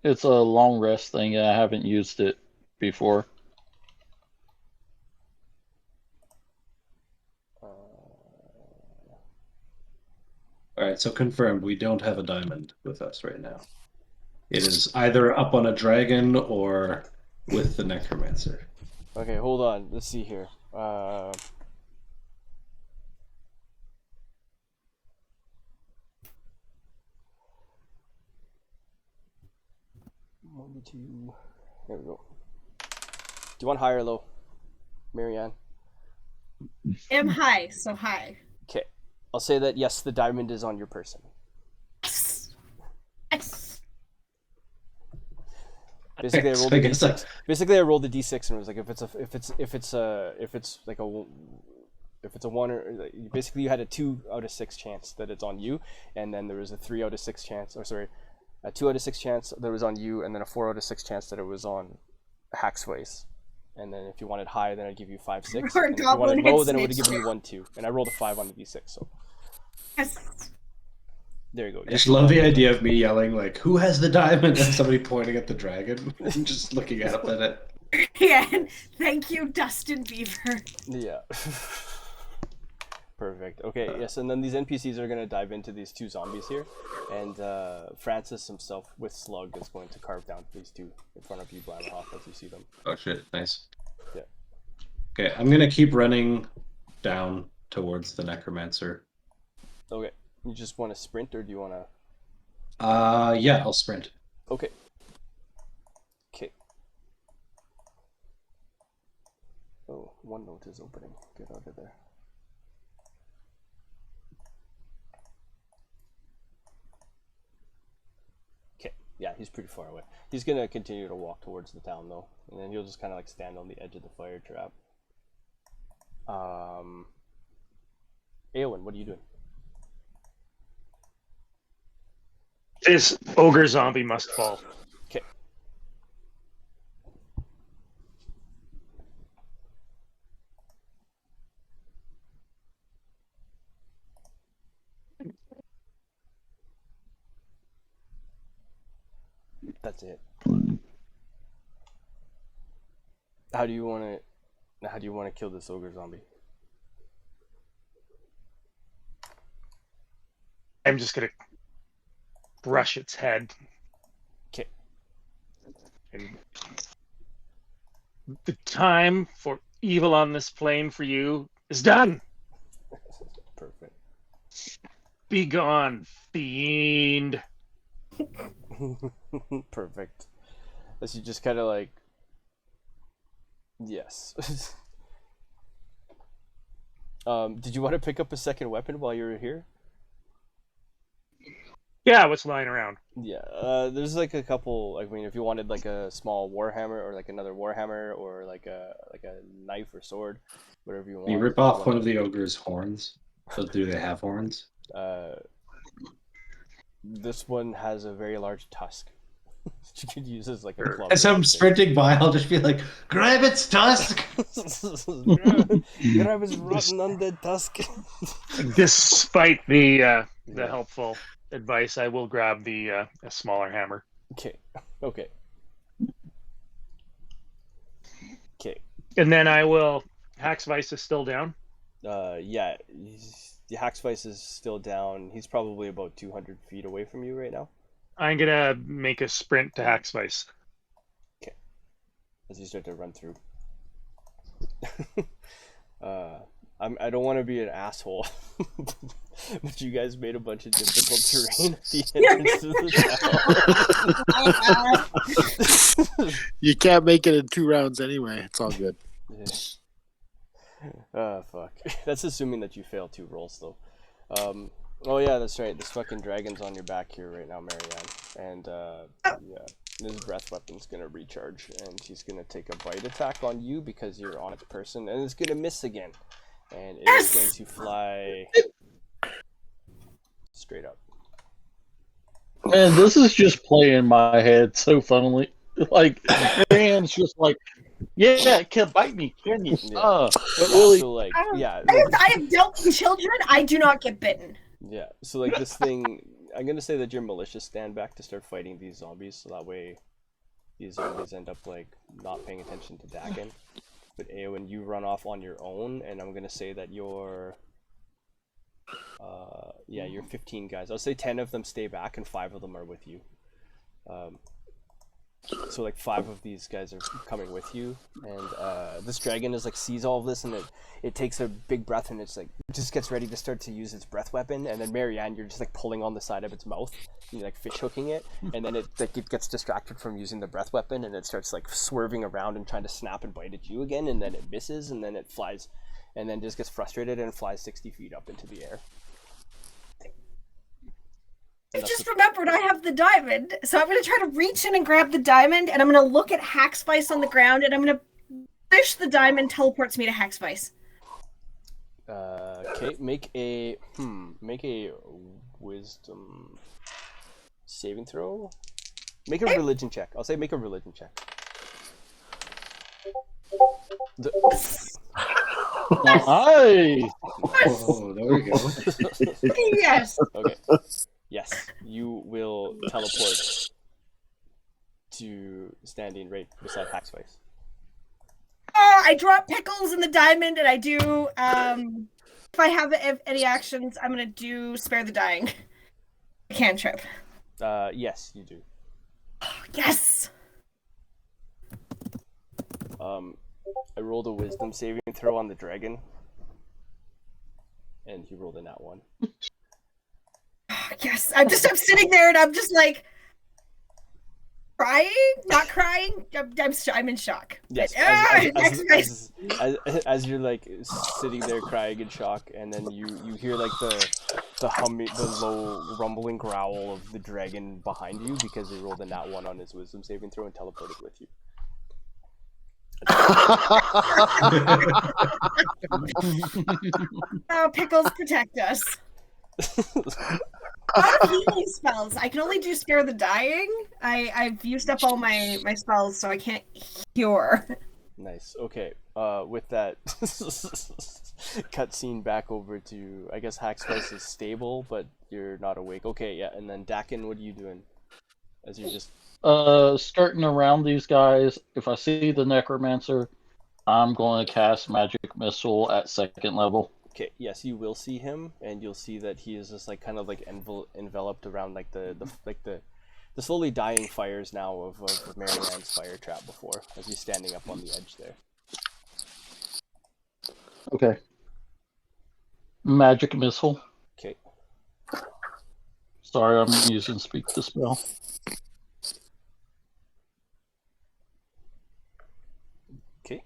It's a long rest thing. I haven't used it before. All right, so confirmed, we don't have a diamond with us right now. It is either up on a dragon or with the necromancer. Okay, hold on. Let's see here. One, two. There we go. Do you want high or low, Marianne? I'm high, so high. Okay, I'll say that yes, the diamond is on your person. Yes. Basically, I rolled I a guess d6. Basically, I rolled a d6 and it was like if it's a one or like, basically you had a 2 out of 6 chance that it's on you, and then there was a 3 out of 6 chance, or sorry, a 2 out of 6 chance that it was on you, and then a 4 out of 6 chance that it was on Hackspace. And then if you wanted high, then I'd give you 5, 6. Or And if you goblin wanted low, hit then it would have snitch. given you 1, 2. And I rolled a 5 on the d6, so Yes. there you go. I just love the idea of me yelling like, "Who has the diamond?" and somebody pointing at the dragon and just looking up at it. Yeah, and thank you, Dustin Beaver. Yeah. Perfect. Okay, yes, and then these NPCs are going to dive into these 2 zombies here, and Francis himself with Slug is going to carve down these 2 in front of you, Blabberhoff, as you see them. Oh shit, nice. Yeah. Okay, I'm gonna keep running down towards the necromancer. Okay, you just want to sprint, or do you want to... Yeah, I'll sprint. Okay. Okay. Oh, OneNote is opening. Get out of there. Okay, yeah, he's pretty far away. He's gonna continue to walk towards the town though, and then he'll just kind of like stand on the edge of the fire trap. Eowyn, what are you doing? This ogre zombie must fall. Okay. That's it. How do you want to kill this ogre zombie? I'm just gonna brush its head. Okay. And the time for evil on this plane for you is done. Perfect. Be gone, fiend. Perfect. As you just kind of like, yes. Did you want to pick up a second weapon while you were here? Yeah, what's lying around? Yeah, there's like a couple. I mean, if you wanted like a small warhammer or like another warhammer or like a knife or sword, whatever you want. You rip off one of the ogre's horns. So do they have horns? This one has a very large tusk. You could use as like a club. As I'm sprinting by, I'll just be like, grab its tusk! Grab his rotten undead tusk. Despite the Yeah. helpful advice, I will grab the a smaller hammer. Okay. Okay. Okay. And then I will. Haxvice is still down. Yeah. The Haxvice is still down. He's probably about 200 feet away from you right now. I'm gonna make a sprint to Haxvice. As you start to run through. I don't want to be an asshole, but you guys made a bunch of difficult terrain at the entrance to the tower. You can't make it in 2 rounds anyway. It's all good. Fuck. That's assuming that you fail 2 rolls, though. Oh yeah, that's right. This fucking dragon's on your back here right now, Marianne. And yeah, this breath weapon's gonna recharge, and she's gonna take a bite attack on you because you're on its person, and it's gonna miss again, and it is going to fly straight up. Man, this is just playing in my head so funnily. Like, Marianne's just like, yeah, can bite me, can you? Yeah. But really, So like, yeah, I have dealt with children. I do not get bitten. yeah. So like this thing, I'm gonna say that you're malicious stand back to start fighting these zombies, so that way these zombies end up like not paying attention to Dakin. But Eowyn, you run off on your own, and I'm gonna say that you're you're 15 guys. I'll say 10 of them stay back and 5 of them are with you. So like 5 of these guys are coming with you, and this dragon is like sees all of this, and it takes a big breath, and it's like just gets ready to start to use its breath weapon, and then Marianne, you're just like pulling on the side of its mouth, and you're like fish hooking it, and then it gets distracted from using the breath weapon, and it starts like swerving around and trying to snap and bite at you again, and then it misses, and then it flies, and then just gets frustrated and flies 60 feet up into the air. I just remembered I have the diamond, so I'm going to try to reach in and grab the diamond, and I'm going to look at Haxvice on the ground, and I'm going to fish the diamond teleports me to Haxvice. Okay, make a wisdom saving throw. Make a religion check. I'll say make a religion check. nice. Oh, there we go. Yes. Okay. Yes, you will teleport to standing right beside Haxvice. I drop pickles in the diamond, and I do. If I have any actions, I'm gonna do spare the dying cantrip. Yes, you do. Yes. I rolled a wisdom saving throw on the dragon, and he rolled a nat 1. Yes. I'm sitting there, and I'm just like crying, not crying. I'm in shock. Yes, But, as you're like sitting there crying in shock, and then you hear like the humming, the low rumbling growl of the dragon behind you because he rolled a nat 1 on his wisdom saving throw and teleported with you. Oh, pickles protect us. A lot of healing spells. I can only do spare the dying. I've used up all my spells, so I can't cure. Nice. Okay. With that cutscene back over to, I guess Haxvice is stable, but you're not awake. Okay, yeah. And then Dakin, what are you doing? As you just Skirting around these guys. If I see the necromancer, I'm going to cast magic missile at 2nd level. okay. Yes, you will see him, and you'll see that he is just like kind of like enveloped around like the slowly dying fires now of Marianne's fire trap before, as he's standing up on the edge there. Okay. Magic missile. Okay. Sorry, I'm using speak to spell. Okay.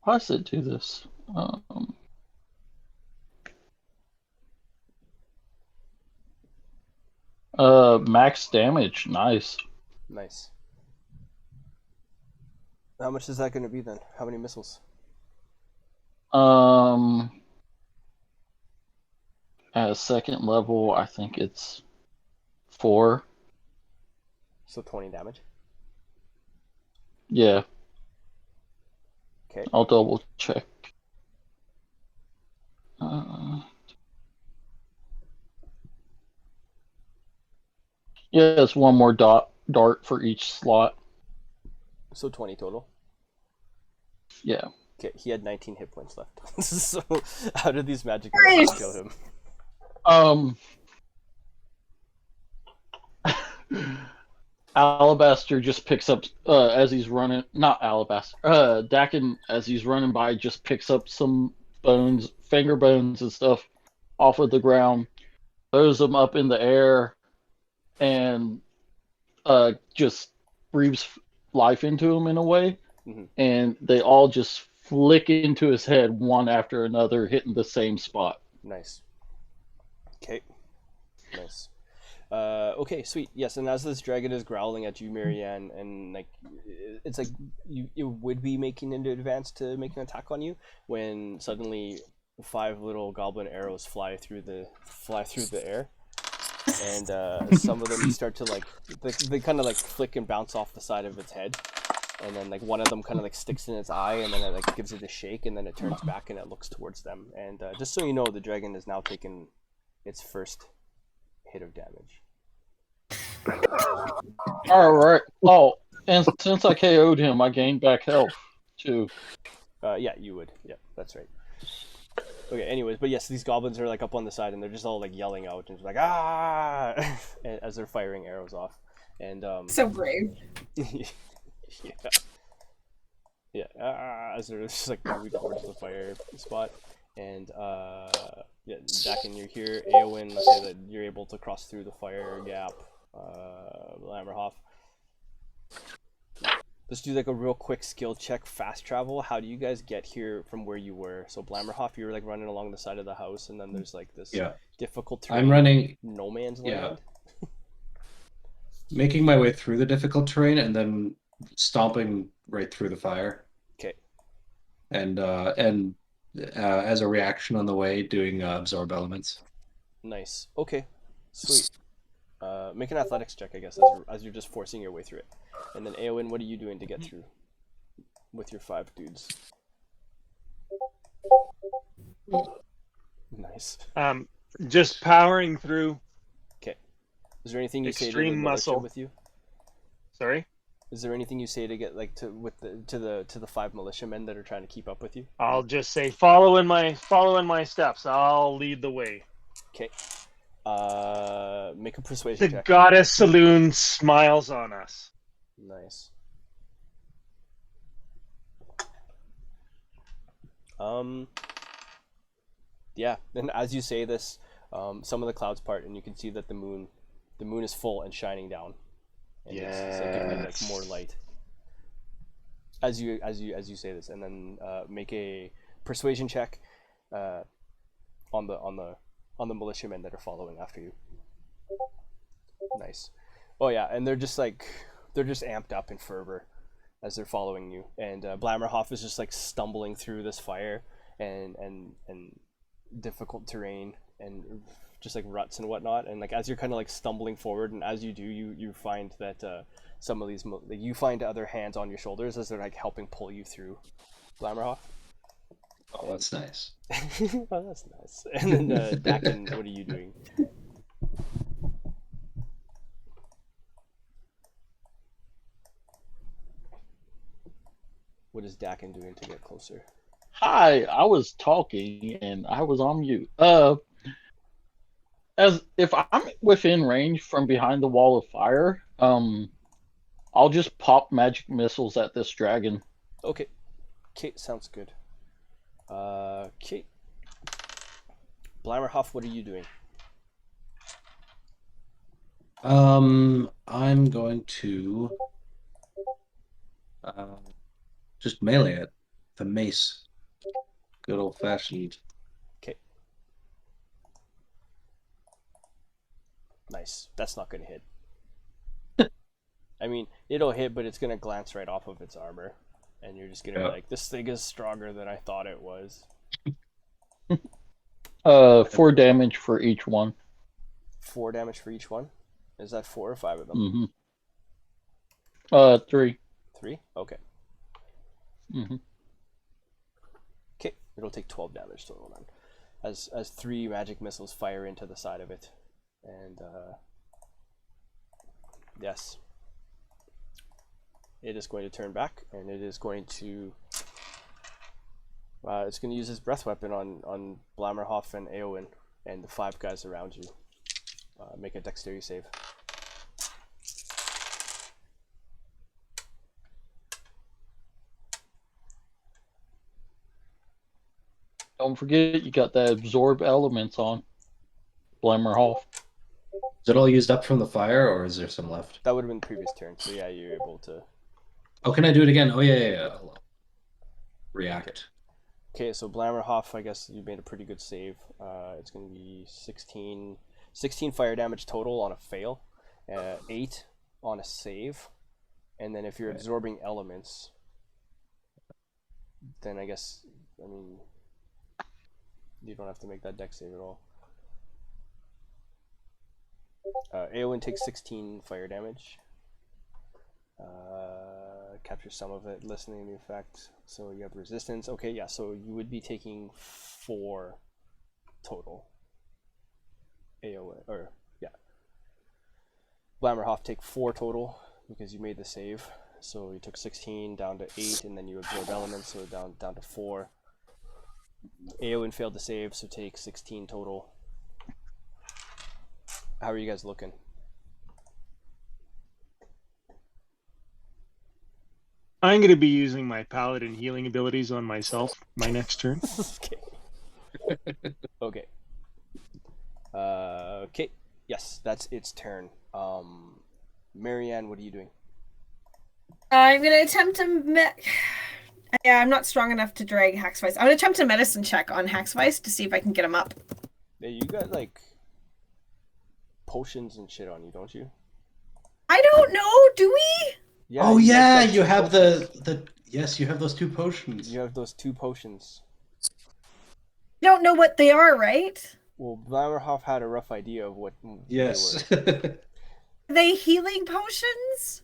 Why does it do this? Max damage. Nice. Nice. How much is that going to be then? How many missiles? At 2nd level, I think it's 4. So 20 damage. Yeah, Okay. I'll double check. Uh, yeah, it's one more dart for each slot. So 20 total. Yeah. Okay, he had 19 hit points left. So how did these magic Nice. missiles kill him? Alabaster just picks up as he's running. Not Alabaster. Dakin, as he's running by, just picks up some bones, finger bones and stuff, off of the ground, throws them up in the air, and just breathes life into him in a way, Mhm. and they all just flick into his head one after another, hitting the same spot. Nice. Okay. Nice. Okay, sweet. Yes, and as this dragon is growling at you, Marianne, and like it's like you would be making an advance to make an attack on you when suddenly 5 little goblin arrows fly through the air, and some of them start to like they kind of like flick and bounce off the side of its head, and then like one of them kind of like sticks in its eye, and then it like gives it a shake, and then it turns back and it looks towards them. And just so you know, the dragon has now taken its first hit of damage. All right. Oh, and since I KO'd him, I gained back health too. Yeah, you would. Yeah, that's right. Okay. Anyways, but yes, these goblins are like up on the side, and they're just all like yelling out and just like ah, as they're firing arrows off, and So brave. as they're just like moving towards the fire spot, and yeah, Dakin, you're here. Eowyn, let's say that you're able to cross through the fire gap. Blammerhoff. Let's do like a real quick skill check. Fast travel. How do you guys get here from where you were? So Blammerhoff, you were like running along the side of the house, and then there's like this difficult terrain. I'm running, no man's land. making my way through the difficult terrain, and then stomping right through the fire. Okay. And as a reaction on the way, doing absorb elements. Nice. Okay. Sweet. Make an athletics check, I guess, as you're just forcing your way through it. And then Eowyn, what are you doing to get through with your 5 dudes? Nice. Just powering through. Okay. Is there anything you say to the Extreme militia muscle. with you? Sorry. Is there anything you say to get like to the 5 militiamen that are trying to keep up with you? I'll just say follow in my steps. I'll lead the way. Okay. Make a persuasion The check. goddess saloon smiles on us. Nice. Yeah, and as you say this, some of the clouds part, and you can see that the moon is full and shining down, and it's like giving it like more light. As you say this, and then make a persuasion check, on the militiamen that are following after you. Nice. Oh yeah, and they're just amped up in fervor as they're following you, and Blammerhoff is just like stumbling through this fire and difficult terrain and just like ruts and whatnot, and like as you're kind of like stumbling forward, and as you do, you find that some of these you find other hands on your shoulders as they're like helping pull you through. Blammerhoff. Oh, that's nice. Oh, that's nice. And then Dakin, what are you doing? What is Dakin doing to get closer? Hi, I was talking and I was on mute. As if I'm within range from behind the wall of fire, I'll just pop magic missiles at this dragon. Okay. Kate, sounds good. Kate. Blammerhoff, what are you doing? I'm going to just melee it. The mace. Good old fashioned. Okay. Nice. That's not gonna hit. I mean, it'll hit, but it's gonna glance right off of its armor, and you're just gonna be like, "This thing is stronger than I thought it was." 4 damage for each one. 4 damage for each one. Is that 4 or 5 of them? Mm-hmm. 3. 3? Okay. Mm-hmm. Okay, it'll take 12 damage total then. As 3 magic missiles fire into the side of it. And, yes. It is going to turn back, and it is going to... it's going to use its breath weapon on Blammerhoff and Eowyn, and the 5 guys around you. Make a dexterity save. Don't forget, you got that absorb elements on Blammerhoff. Is it all used up from the fire, or is there some left? That would have been the previous turn, so yeah, you're able to... Oh, can I do it again? Oh, yeah. React. Okay, so Blammerhoff, I guess you made a pretty good save. It's going to be 16 fire damage total on a fail, 8 on a save, and then if you're absorbing elements, then I guess, I mean, you don't have to make that dex save at all. Eowyn takes 16 fire damage. Capture some of it, listening to the effect. So you have resistance. Okay, yeah, so you would be taking 4 total. Eowyn, or, yeah. Blammerhoff take 4 total because you made the save. So you took 16 down to 8, and then you absorb elements, so down to 4. Eowyn failed to save, so take 16 total. How are you guys looking? I'm going to be using my paladin healing abilities on myself my next turn. Okay. Okay. Okay. Yes, that's its turn. Marianne, what are you doing? I'm going to attempt to... Yeah, I'm not strong enough to drag Haxvice. I'm going to attempt a medicine check on Haxvice to see if I can get him up. Yeah, you got, like, potions and shit on you, don't you? I don't know. Do we? Yeah, Oh, you guys yeah, got you 2 have potions. Yes, you have those 2 potions. You have those 2 potions. I don't know what they are, right? Well, Blammerhoff had a rough idea of what Yes. they were. Are they healing potions?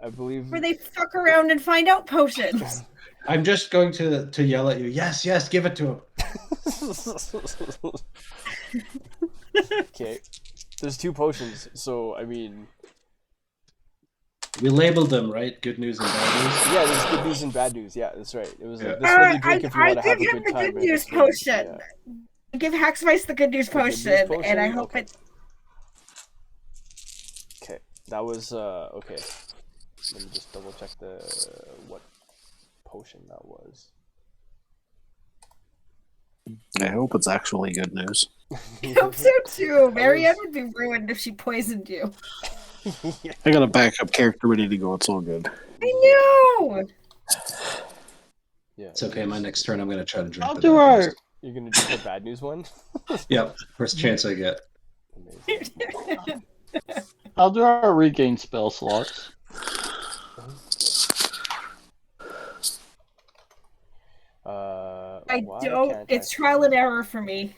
I believe... Or they fuck around and find out potions? I'm just going to yell at you. Yes, give it to him. Okay. There's 2 potions, so, I mean... We labeled them, right? Good news and bad news. Yeah, there's good news and bad news. Yeah, that's right. It was like, Yeah. this is what you drink if you want to have a give good him the time. good news potion. I give Haxvice the good news The good news potion, potion? and I hope Okay. it... Okay, that was, okay. Let me just double check what potion that was. I hope it's actually good news. I hope so too. Marianne would be ruined if she poisoned you. I got a backup character ready to go. It's all good. I know! Yeah. It's okay. My next turn, I'm going to try to drink I'll the do bad our. news. You're gonna do the bad news one? Yep, first chance I get. Amazing. I'll do our regain spell slots. I why don't. can't It's I- trial and error for me.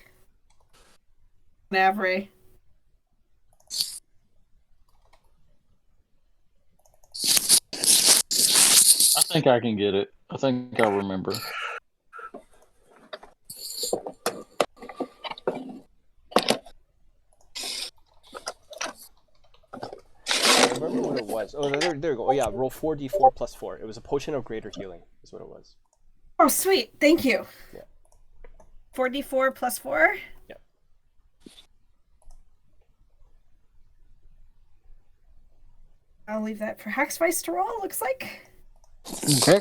Navre. I think I can get it. I think I'll remember. I remember what it was. Oh, there we go. Oh yeah, roll 4d4 plus 4. It was a potion of greater healing, is what it was. Oh, sweet. Thank you. Yeah. 4d4 plus 4? Yep. I'll leave that for Haxvice to roll, looks like. Okay.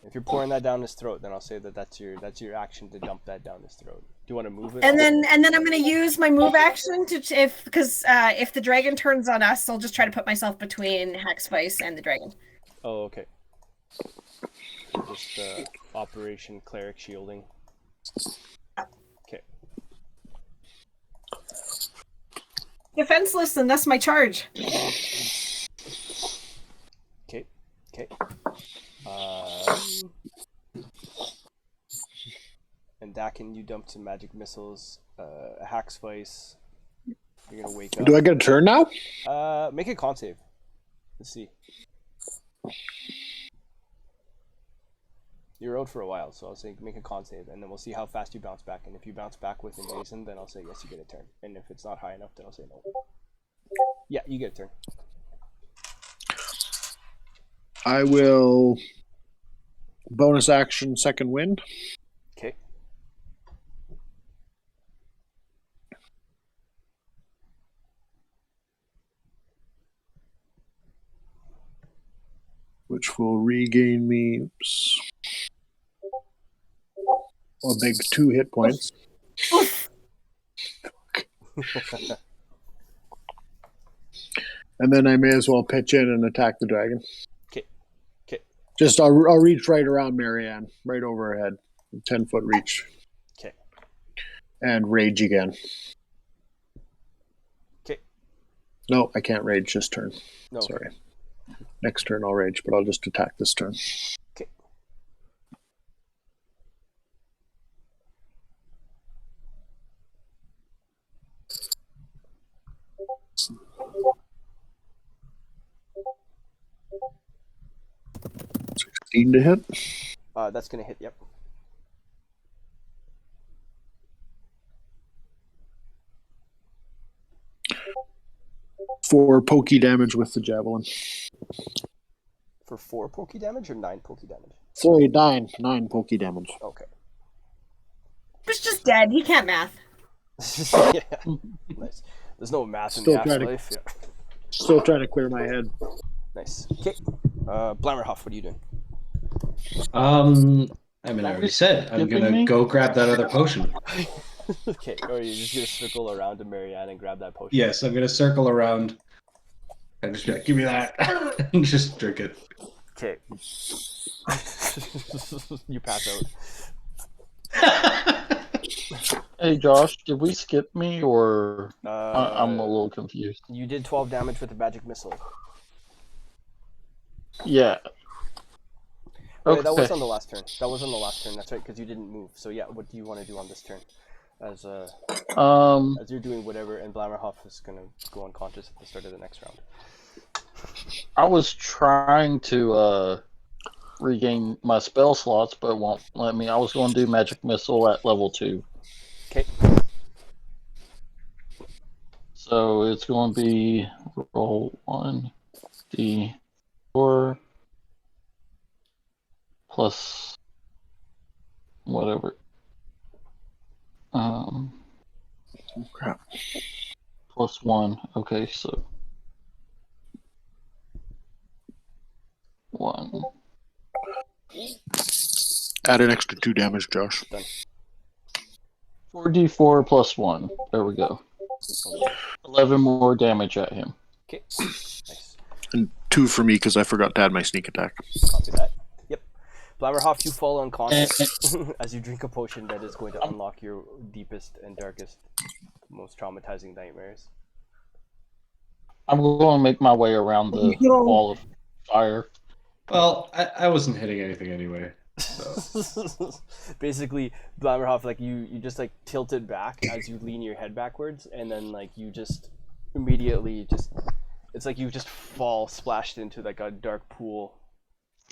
If you're pouring that down his throat, then I'll say that that's your action to dump that down his throat. Do you want to move it? And then I'm gonna use my move action to if the dragon turns on us, I'll just try to put myself between Haxvice and the dragon. Oh, okay. Just Operation Cleric Shielding. Okay. Defenseless, and that's my charge. Okay. Okay. And Dax back and you dump some magic missiles, a hack spice. You're gonna wake up. Do I get a turn now? Make a con save. Let's see. You're out for a while, so I'll say make a con save, and then we'll see how fast you bounce back. And if you bounce back with Invasion, then I'll say yes, you get a turn. And if it's not high enough, then I'll say no. Yeah, you get a turn. I will bonus action second wind. Okay. Which will regain me a big 2 hit points. And then I may as well pitch in and attack the dragon. Okay. Okay. Just I'll reach right around Marianne, right over her head. 10-foot reach. Okay. And rage again. Okay. No, I can't rage this turn. No. Sorry. Next turn I'll rage, but I'll just attack this turn. Okay. To hit. That's gonna hit. Yep. For pokey damage with the javelin. For 4 pokey damage or 9 pokey damage? Sorry, 9 pokey damage. Okay. He's just dead. He can't math. Yeah. Nice. There's no math in Still the trying to- afterlife. Yeah. Still trying to clear my head. Nice. Okay. Blammerhoff, what are you doing? I mean, I already said I'm Skipping gonna me? go grab that other potion. Okay. Or you're just gonna circle around to Marianne and grab that potion. Yes, I'm gonna circle around and just be like, give me that, and just drink it. Okay. You pass out. Hey Josh, did we skip me or I'm a Uh, little confused? You did 12 damage with the magic missile. Yeah. Okay. That was Okay. on the last turn. That was on the last turn. That's right, because you didn't move. So yeah, what do you want to do on this turn? As you're doing whatever, and Blammerhoff is gonna go unconscious at the start of the next round. I was trying to regain my spell slots, but it won't let me. I was going to do magic missile at level 2. Okay. So it's going to be roll 1d4 plus whatever. Crap. Plus 1. Okay, so 1. Add an extra 2 damage, Josh. 4d4 plus 1. There we go. 11 more damage at him. Okay. Nice. And 2 for me because I forgot to add my sneak attack. Copy that. Yep. Blammerhoff, you fall unconscious as you drink a potion that is going to unlock your deepest and darkest, most traumatizing nightmares. I'm going to make my way around the wall of fire. Well, I wasn't hitting anything anyway. So. Basically, Blammerhoff, like you just like tilted back as you lean your head backwards, and then like you just immediately it's like you just fall splashed into like a dark pool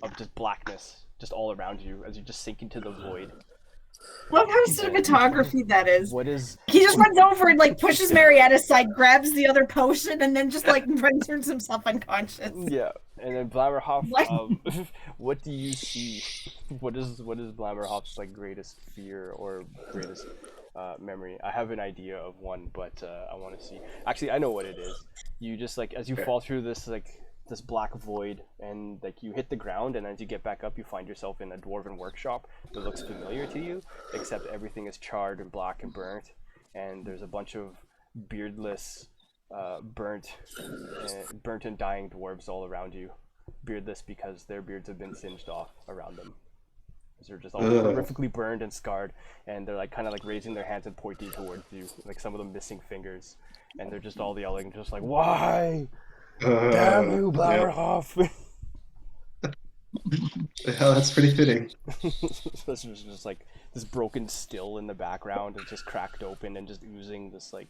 of just blackness just all around you as you just sink into the void. What kind of cinematography that is? What is He just runs over and like pushes Marianne aside, grabs the other potion, and then just like turns himself unconscious. yeah? And then Blammerhoff, What? what do you see? What is Blammerhoff's like greatest fear or greatest memory? I have an idea of one, but I want to see. Actually, I know what it is. You just like as you fall through this black void, and like you hit the ground, and as you get back up, you find yourself in a dwarven workshop that looks familiar to you, except everything is charred and black and burnt, and there's a bunch of beardless, burnt and dying dwarves all around you. Beardless because their beards have been singed off around them. They're just all horrifically burned and scarred, and they're like kind of like raising their hands and pointing towards you, like some of them missing fingers, and they're just all yelling, just like, "Why? Damn you, Blammerhoff!" Yeah, that's pretty fitting. This is just like this broken still in the background. It's just cracked open and just oozing this like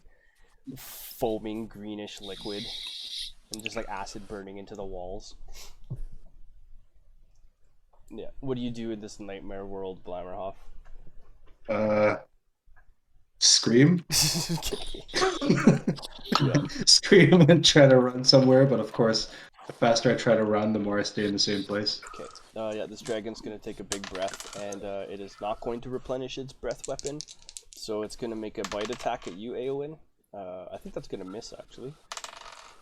foaming greenish liquid, and just like acid burning into the walls. Yeah. What do you do in this nightmare world, Blammerhoff? Scream. Yeah. Scream and try to run somewhere, but of course, the faster I try to run, the more I stay in the same place. Okay. Yeah, this dragon's gonna take a big breath, and it is not going to replenish its breath weapon, so it's gonna make a bite attack at you, Eowyn. I think that's gonna miss actually,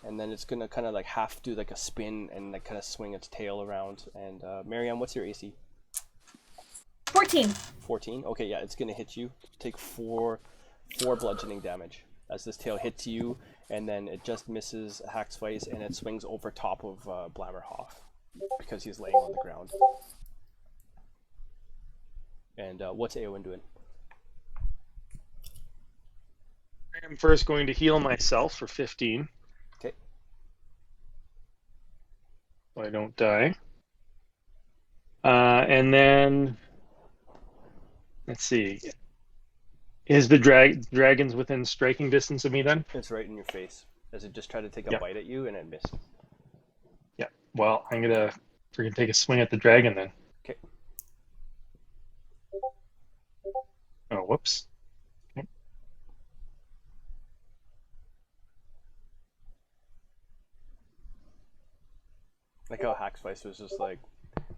and then it's gonna kind of like half do like a spin and like kind of swing its tail around. And Marianne, what's your AC? 14. 14. Okay, yeah, it's gonna hit you. Take four bludgeoning damage as this tail hits you, and then it just misses Haxvice, and it swings over top of Blammerhoff because he's laying on the ground. And what's Eowyn doing? I'm first going to heal myself for 15. Okay. So I don't die. And then, let's see. Is the dragon's within striking distance of me then? It's right in your face as it just tried to take a bite at you, and it missed. Yeah. Well, I'm gonna freaking take a swing at the dragon then. Okay. Oh, whoops. Okay. Like how Haxvice was just like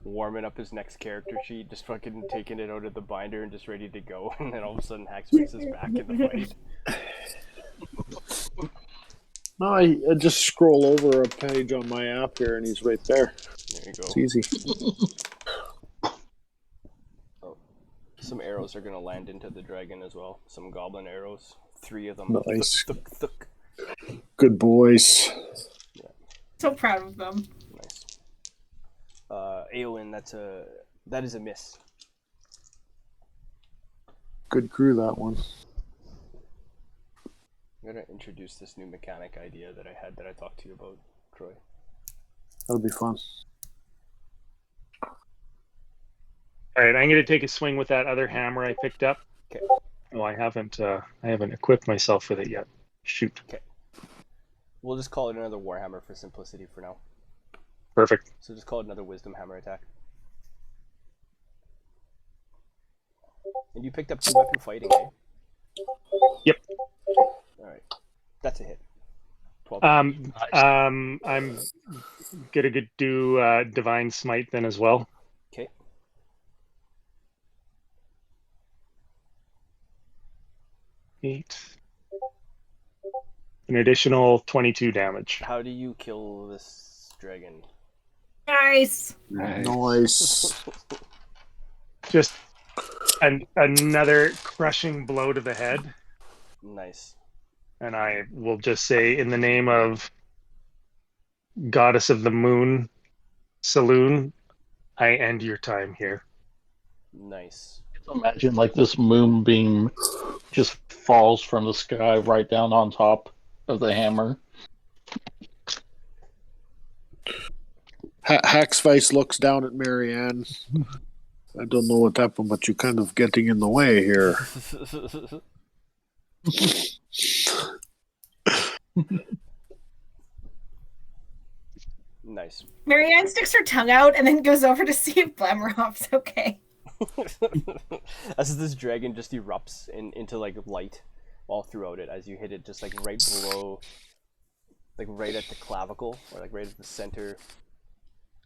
warming up his next character sheet, just fucking taking it out of the binder and just ready to go, and then all of a sudden Haxvice is back in the fight. No, I just scroll over a page on my app here, and he's right there. There you go. It's easy. Oh, some arrows are gonna land into the dragon as well. Some goblin arrows. 3 of them. Nice. Thuk, thuk, thuk. Good boys. So proud of them. Nice. Eowyn, that is a miss. Good crew, that one. I'm gonna introduce this new mechanic idea that I had that I talked to you about, Troy. That'll be fun. All right, I'm gonna take a swing with that other hammer I picked up. Okay. Oh, I haven't equipped myself with it yet. Shoot. Okay. We'll just call it another Warhammer for simplicity for now. Perfect. So just call it another Wisdom Hammer attack. And you picked up 2-weapon fighting, eh? Yep. Alright. That's a hit. 12. I'm gonna do Divine Smite then as well. Okay. Eight. An additional 22 damage. How do you kill this dragon? Nice. Nice. Just another crushing blow to the head. Nice. And I will just say, in the name of Goddess of the Moon, Saloon, I end your time here. Nice. Imagine like this moonbeam just falls from the sky right down on top of the hammer. Haxvice looks down at Marianne. I don't know what happened, but you're kind of getting in the way here. Nice. Marianne sticks her tongue out and then goes over to see if Blammerhoff's okay. As this dragon just erupts into like light all throughout it as you hit it, just like right below, like right at the clavicle, or like right at the center.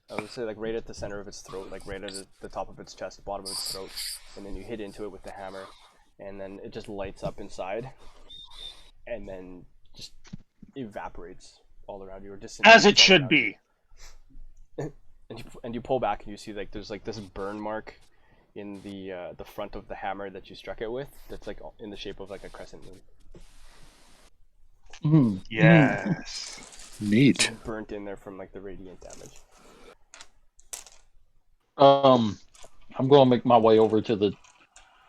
I would say like right at the center of its throat, like right at the top of its chest, bottom of its throat, and then you hit into it with the hammer, and then it just lights up inside, and then just evaporates all around you, or As it should be. And you pull back and you see like there's like this burn mark in the front of the hammer that you struck it with. That's like in the shape of like a crescent moon. Yes. Neat. Burnt in there from like the radiant damage. I'm going to make my way over to the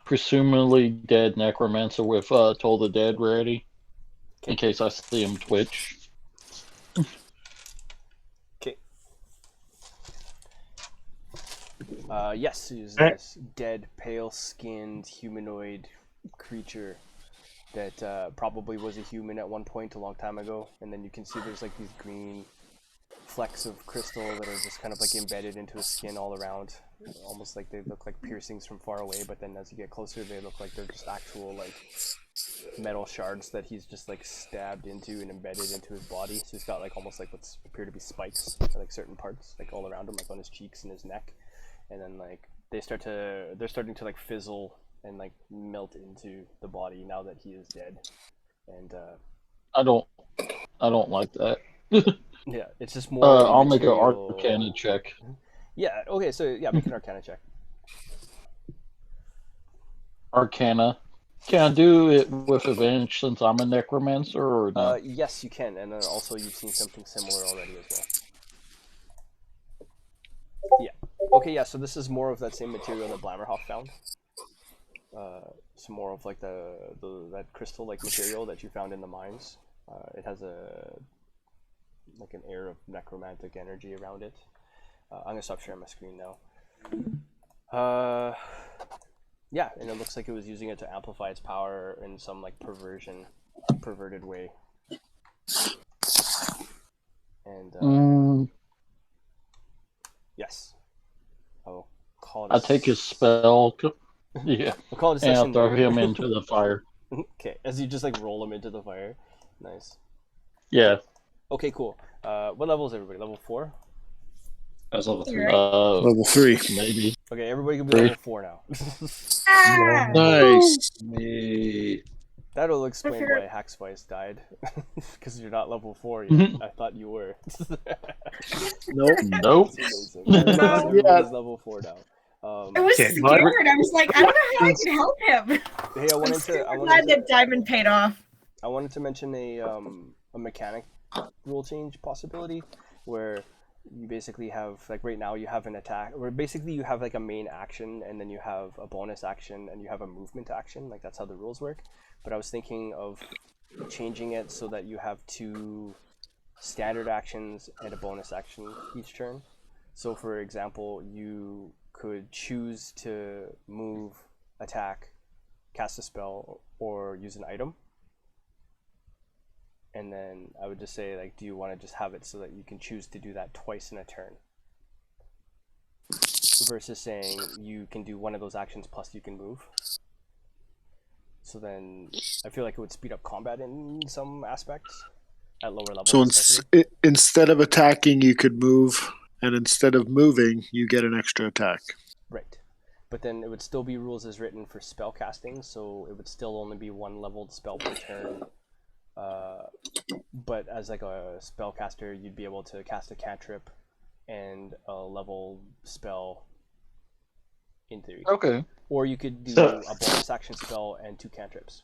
presumably dead necromancer with Toll the Dead ready, in case I see him twitch. Okay. Yes, he's Eh. this dead, pale-skinned humanoid creature that probably was a human at one point a long time ago, and then you can see there's like these green flecks of crystal that are just kind of like embedded into his skin all around, almost like they look like piercings from far away, but then as you get closer they look like they're just actual like metal shards that he's just like stabbed into and embedded into his body. So he's got like almost like what's appear to be spikes at like certain parts, like all around him, like on his cheeks and his neck, and then like they're starting to like fizzle and like melt into the body now that he is dead. And I don't like that. yeah, it's just more of a I'll make an material- Arcana check. Yeah, okay, so yeah, make an Arcana check. Arcana. Can I do it with advantage since I'm a necromancer, or no? Yes, you can, and then also you've seen something similar already as well. Yeah. Okay, yeah, so this is more of that same material that Blammerhoff found. Some more of like that crystal-like material that you found in the mines. It has like an air of necromantic energy around it. I'm gonna stop sharing my screen now. Yeah, and it looks like it was using it to amplify its power in some like perverted way. And yes, I'll call it. I take his spell. Yeah, We'll call it a and I'll session. throw there. him into the fire. Okay, as you just like roll him into the fire. Nice. Yeah. Okay, cool. What level is everybody? Level 4? That was level 3. Level 3. Maybe. Okay, everybody can be Three. level 4 now. Ah! Nice. Hey. That'll explain figure- why Hackspice died. Because you're not level 4 yet. I thought you were. Nope. Nope. That's amazing. Everybody's level 4 now. I was Okay, scared. I was like, I don't know how I can help him. Hey, I'm super glad that Diamond paid off. I wanted to mention a mechanic rule change possibility where you basically have like right now you have an attack where basically you have like a main action and then you have a bonus action and you have a movement action, like that's how the rules work. But I was thinking of changing it so that you have 2 standard actions and a bonus action each turn. So for example, you could choose to move, attack, cast a spell, or use an item. And then I would just say, like, do you want to just have it so that you can choose to do that twice in a turn? Versus saying you can do one of those actions plus you can move. So then I feel like it would speed up combat in some aspects at lower levels. So especially. instead of attacking, you could move, and instead of moving, you get an extra attack. Right. But then it would still be rules as written for spell casting, so it would still only be 1 leveled spell per turn. But as like a spellcaster, you'd be able to cast a cantrip and a level spell in theory. Okay. Or you could do So- a bonus action spell and 2 cantrips.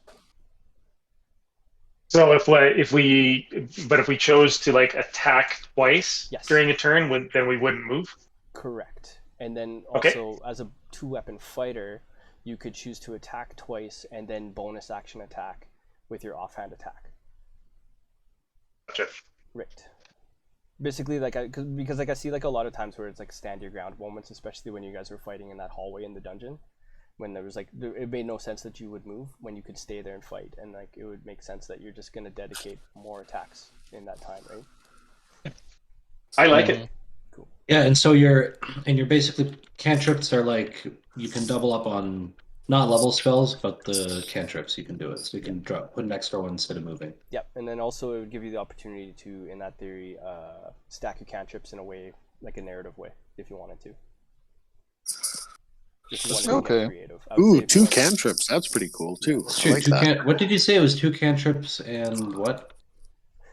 So if we chose to like attack twice Yes. during a turn, then we wouldn't move. Correct. And then Okay. also as a 2-weapon fighter, you could choose to attack twice and then bonus action attack with your offhand attack. Gotcha. Right. Basically, like because like I see like a lot of times where it's like stand your ground moments, especially when you guys were fighting in that hallway in the dungeon, when there was like it made no sense that you would move when you could stay there and fight, and like it would make sense that you're just gonna dedicate more attacks in that time, right? I like it. Yeah, and so your basically cantrips are like you can double up on not level spells, but the cantrips you can do it. So you can put an extra one instead of moving. Yep, and then also it would give you the opportunity to, in that theory, stack your cantrips in a way, like a narrative way, if you wanted to. If you wanted to be Okay. more creative. I would Ooh, say if you 2 wanted- cantrips. That's pretty cool too. I Two, like that. what did you say? It was 2 cantrips and what?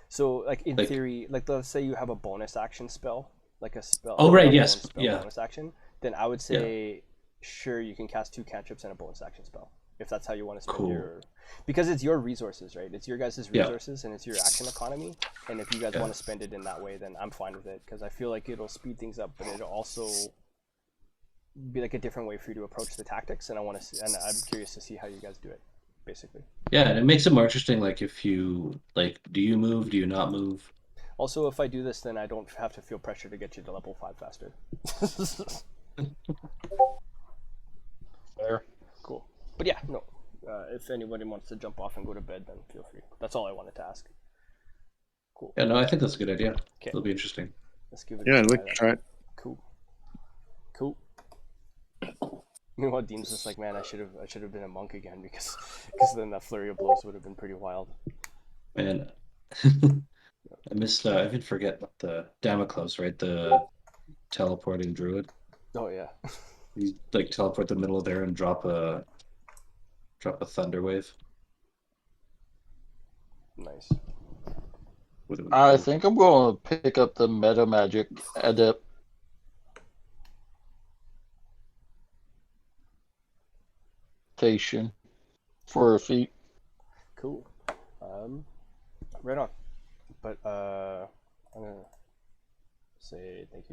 So, like in Like- theory, like let's say you have a bonus action spell, like a spell. Oh, right, a yes, bonus spell, yeah. Bonus action. Then I would say, sure, you can cast 2 cantrips and a bonus action spell if that's how you want to spend Cool. your. Because it's your resources, right? It's your guys' Yeah. resources and it's your action economy. And if you guys Yeah. want to spend it in that way, then I'm fine with it because I feel like it'll speed things up, but it'll also be like a different way for you to approach the tactics. And I want to see, and I'm curious to see how you guys do it, basically. Yeah, and it makes it more interesting. Like if you do you move? Do you not move? Also, if I do this, then I don't have to feel pressure to get you to level 5 faster. There. Cool. But yeah, no. If anybody wants to jump off and go to bed, then feel free. That's all I wanted to ask. Cool. Yeah, no, I think that's a good idea. Okay. It'll be interesting. Let's give it. Yeah, a I'd try like to then. try it. Cool. Cool. Meanwhile, Dean's just like, man, I should have been a monk again because then that flurry of blows would have been pretty wild. Man, I missed. I even forget the Damocles, right? The teleporting druid. Oh yeah. You like teleport the middle there and drop a thunder wave. Nice. Would've been I cool. think I'm going to pick up the meta magic adaptation for a feat. Cool. Right on. But I'm gonna say thank you.